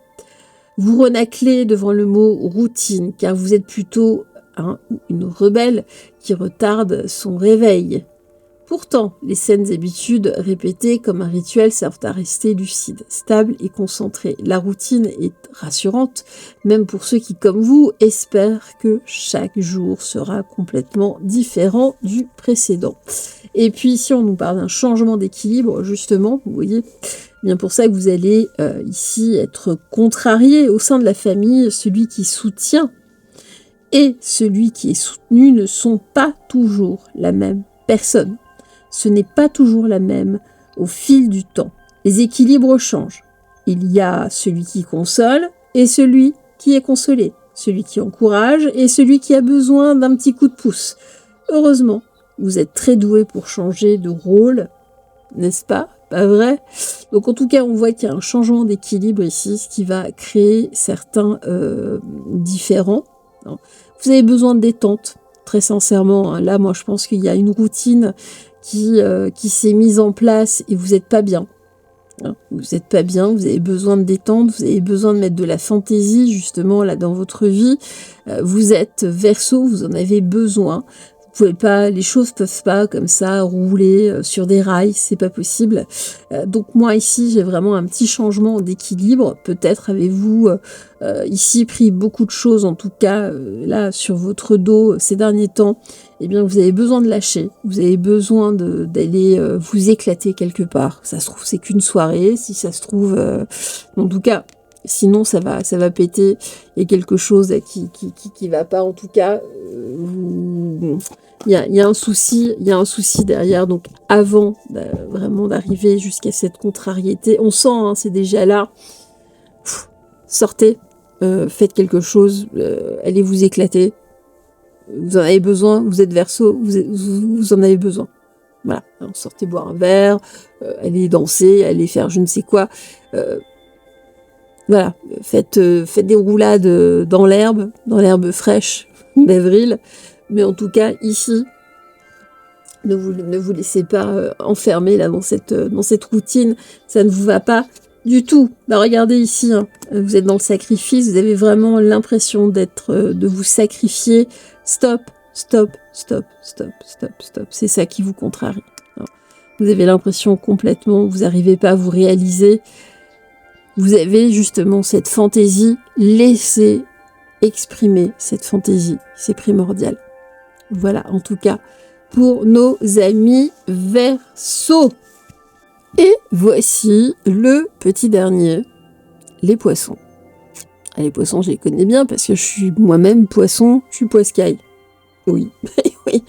vous renaclez devant le mot routine, car vous êtes plutôt une rebelle qui retarde son réveil. Pourtant, les saines habitudes répétées comme un rituel servent à rester lucide, stable et concentré. La routine est rassurante, même pour ceux qui, comme vous, espèrent que chaque jour sera complètement différent du précédent. Et puis ici, on nous parle d'un changement d'équilibre, justement, vous voyez, bien pour ça que vous allez ici être contrarié au sein de la famille. Celui qui soutient et celui qui est soutenu ne sont pas toujours la même personne. Ce n'est pas toujours la même au fil du temps. Les équilibres changent. Il y a celui qui console et celui qui est consolé, celui qui encourage et celui qui a besoin d'un petit coup de pouce. Heureusement, vous êtes très doué pour changer de rôle, n'est-ce pas? Pas vrai? Donc en tout cas, on voit qu'il y a un changement d'équilibre ici, ce qui va créer certains différends. Vous avez besoin de détente, très sincèrement. Là, moi, je pense qu'il y a une routine qui s'est mise en place et vous n'êtes pas bien. Vous n'êtes pas bien, vous avez besoin de détente, vous avez besoin de mettre de la fantaisie justement là dans votre vie. Vous êtes Verseau, vous en avez besoin. Vous pouvez pas, les choses peuvent pas comme ça rouler sur des rails, c'est pas possible. Donc moi ici j'ai vraiment un petit changement d'équilibre. Peut-être avez-vous ici pris beaucoup de choses, en tout cas là sur votre dos ces derniers temps. Eh bien vous avez besoin de lâcher, vous avez besoin d'aller vous éclater quelque part. Ça se trouve c'est qu'une soirée, si ça se trouve, en tout cas. Sinon, ça va péter. Il y a quelque chose qui va pas. En tout cas, il y a un souci derrière. Donc, avant vraiment d'arriver jusqu'à cette contrariété, on sent, c'est déjà là. Sortez, faites quelque chose, allez vous éclater. Vous en avez besoin. Vous êtes Verseau, vous en avez besoin. Voilà. Alors, sortez boire un verre, allez danser, allez faire je ne sais quoi. Voilà, faites des roulades dans l'herbe fraîche d'avril. Mais en tout cas, ici, ne vous laissez pas enfermer là dans cette routine. Ça ne vous va pas du tout. Bah, regardez ici, vous êtes dans le sacrifice. Vous avez vraiment l'impression de vous sacrifier. Stop. C'est ça qui vous contrarie. Alors, vous avez l'impression complètement, vous n'arrivez pas à vous réaliser. vous avez justement cette fantaisie, laissez exprimer cette fantaisie, c'est primordial. Voilà, en tout cas, pour nos amis Verseaux. Et voici le petit dernier, les poissons. Ah, les poissons, je les connais bien parce que je suis moi-même poisson, je suis poiscaille. Oui, oui.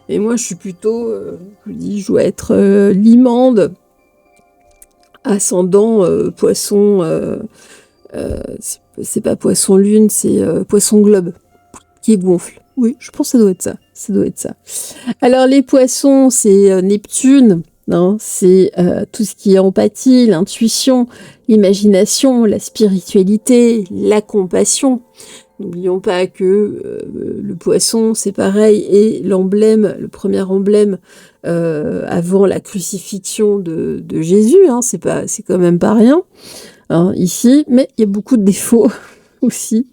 Et moi, je suis plutôt, je vous dis, je dois être limande, ascendant poisson, c'est pas poisson lune, c'est poisson globe, qui gonfle. Oui, je pense que ça doit être ça. Ça doit être ça. Alors, les poissons, c'est Neptune. Non, c'est tout ce qui est empathie, l'intuition, l'imagination, la spiritualité, la compassion. N'oublions pas que le poisson, c'est pareil, et l'emblème, le premier emblème avant la crucifixion de Jésus, hein, c'est quand même pas rien hein, ici, mais il y a beaucoup de défauts aussi,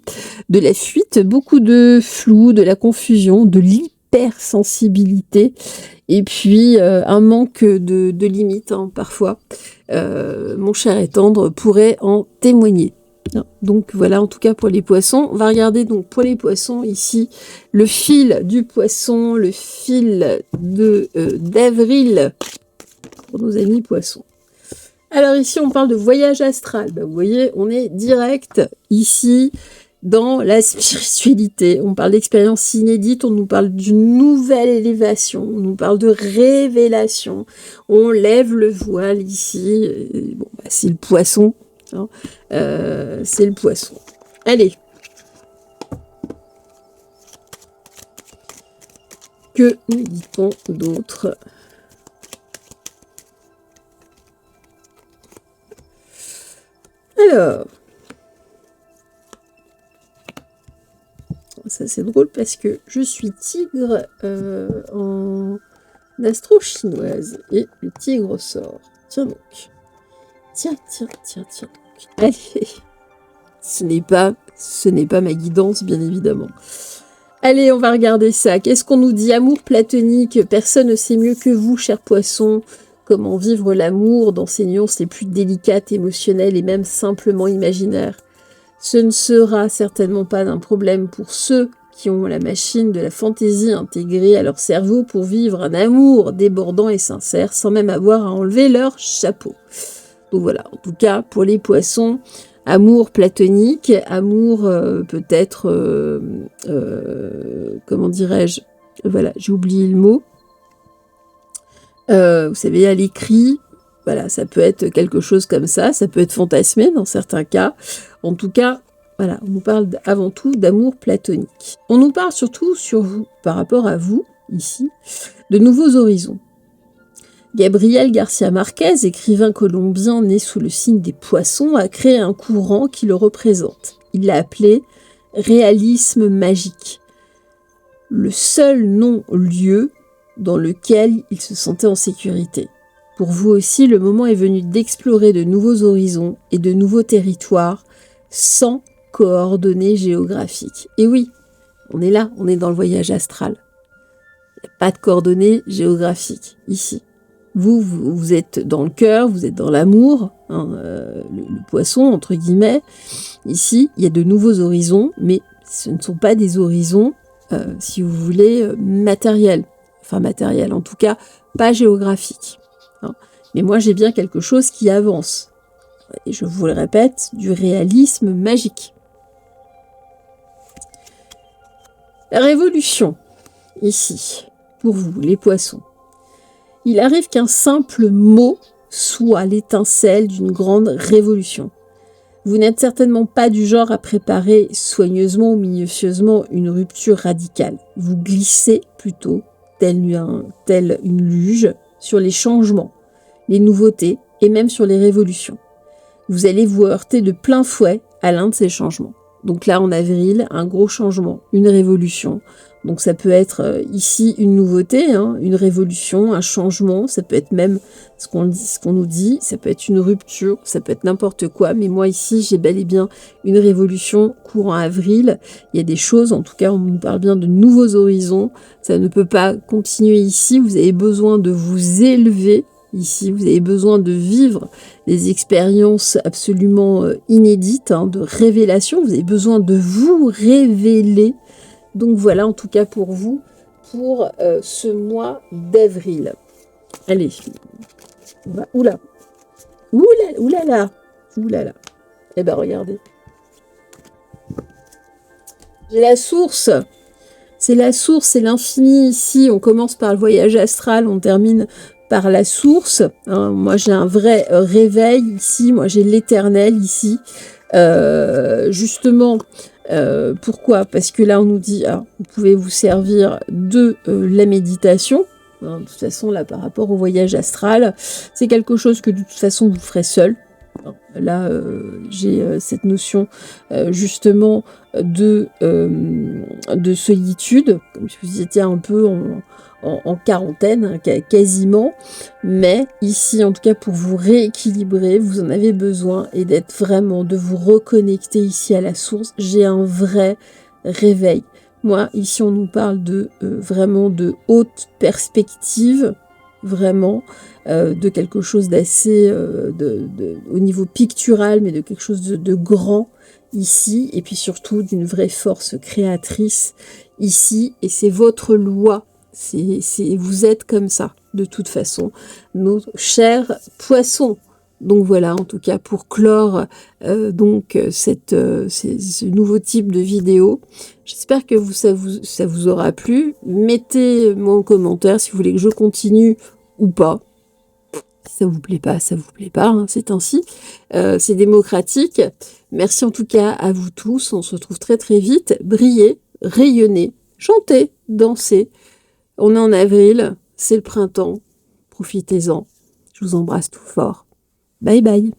de la fuite, beaucoup de flou, de la confusion, de l'hypersensibilité, et puis un manque de limites hein, parfois. Mon cher et tendre pourrait en témoigner. Donc voilà, en tout cas pour les poissons. On va regarder donc pour les poissons ici le fil du poisson, le fil d'avril pour nos amis poissons. Alors ici on parle de voyage astral. Ben, vous voyez, on est direct ici dans la spiritualité. On parle d'expérience inédite, on nous parle d'une nouvelle élévation, on nous parle de révélation. On lève le voile ici. Bon, ben, c'est le poisson. Hein, c'est le poisson. Allez. Que nous dit-on d'autre? Alors. Ça c'est drôle parce que je suis tigre en astro chinoise et le tigre sort. Tiens donc. Tiens. Allez, ce n'est pas ma guidance, bien évidemment. Allez, on va regarder ça. Qu'est-ce qu'on nous dit? Amour platonique. Personne ne sait mieux que vous, chers poissons, comment vivre l'amour dans ses nuances les plus délicates, émotionnelles et même simplement imaginaires. Ce ne sera certainement pas un problème pour ceux qui ont la machine de la fantaisie intégrée à leur cerveau pour vivre un amour débordant et sincère sans même avoir à enlever leur chapeau. Donc voilà, en tout cas, pour les poissons, amour platonique, amour peut-être, comment dirais-je, voilà, j'ai oublié le mot. Vous savez, à l'écrit, voilà, ça peut être quelque chose comme ça peut être fantasmé dans certains cas. En tout cas, voilà, on nous parle avant tout d'amour platonique. On nous parle surtout sur vous, par rapport à vous, ici, de nouveaux horizons. Gabriel Garcia Marquez, écrivain colombien né sous le signe des poissons, a créé un courant qui le représente. Il l'a appelé « réalisme magique », le seul non-lieu dans lequel il se sentait en sécurité. Pour vous aussi, le moment est venu d'explorer de nouveaux horizons et de nouveaux territoires sans coordonnées géographiques. Et oui, on est là, on est dans le voyage astral. Il n'y a pas de coordonnées géographiques ici. Vous êtes dans le cœur, vous êtes dans l'amour, hein, le poisson, entre guillemets. Ici, il y a de nouveaux horizons, mais ce ne sont pas des horizons, si vous voulez, matériels. Enfin, matériels, en tout cas, pas géographiques. Hein. Mais moi, j'ai bien quelque chose qui avance. Et je vous le répète, du réalisme magique. La révolution, ici, pour vous, les poissons. Il arrive qu'un simple mot soit l'étincelle d'une grande révolution. Vous n'êtes certainement pas du genre à préparer soigneusement ou minutieusement une rupture radicale. Vous glissez plutôt, telle une luge, sur les changements, les nouveautés et même sur les révolutions. Vous allez vous heurter de plein fouet à l'un de ces changements. Donc là, en avril, un gros changement, une révolution. Donc ça peut être ici une nouveauté, hein, une révolution, un changement, ça peut être même ce qu'on nous dit, ça peut être une rupture, ça peut être n'importe quoi, mais moi ici j'ai bel et bien une révolution courant avril, il y a des choses, en tout cas on nous parle bien de nouveaux horizons, ça ne peut pas continuer ici, vous avez besoin de vous élever, Ici, vous avez besoin de vivre des expériences absolument inédites, hein, de révélation. Vous avez besoin de vous révéler. Donc voilà, en tout cas pour vous, pour ce mois d'avril. Allez, on va... Oula, oula, oulala, oulala. Eh ben regardez. J'ai la source. C'est la source, c'est l'infini ici. On commence par le voyage astral, on termine par la source. Hein. Moi, j'ai un vrai réveil ici. Moi, j'ai l'éternel ici. Justement, pourquoi? Parce que là, on nous dit, ah, vous pouvez vous servir de la méditation. Hein, de toute façon, là, par rapport au voyage astral, c'est quelque chose que de toute façon, vous ferez seul. Là, j'ai cette notion justement de solitude, comme si vous étiez un peu en quarantaine, hein, quasiment. Mais ici, en tout cas, pour vous rééquilibrer, vous en avez besoin et d'être vraiment, de vous reconnecter ici à la source. J'ai un vrai réveil. Moi, ici, on nous parle de vraiment de haute perspective, vraiment, de quelque chose d'assez, au niveau pictural, mais de quelque chose de grand ici, et puis surtout d'une vraie force créatrice ici, et c'est votre loi, vous êtes comme ça, de toute façon, nos chers poissons. Donc voilà, en tout cas, pour clore ce nouveau type de vidéo. J'espère que ça vous aura plu. Mettez-moi en commentaire si vous voulez que je continue ou pas. Si ça vous plaît pas, ça vous plaît pas, hein, c'est ainsi. C'est démocratique. Merci en tout cas à vous tous. On se retrouve très très vite. Brillez, rayonnez, chantez, dansez. On est en avril, c'est le printemps. Profitez-en. Je vous embrasse tout fort. Bye bye.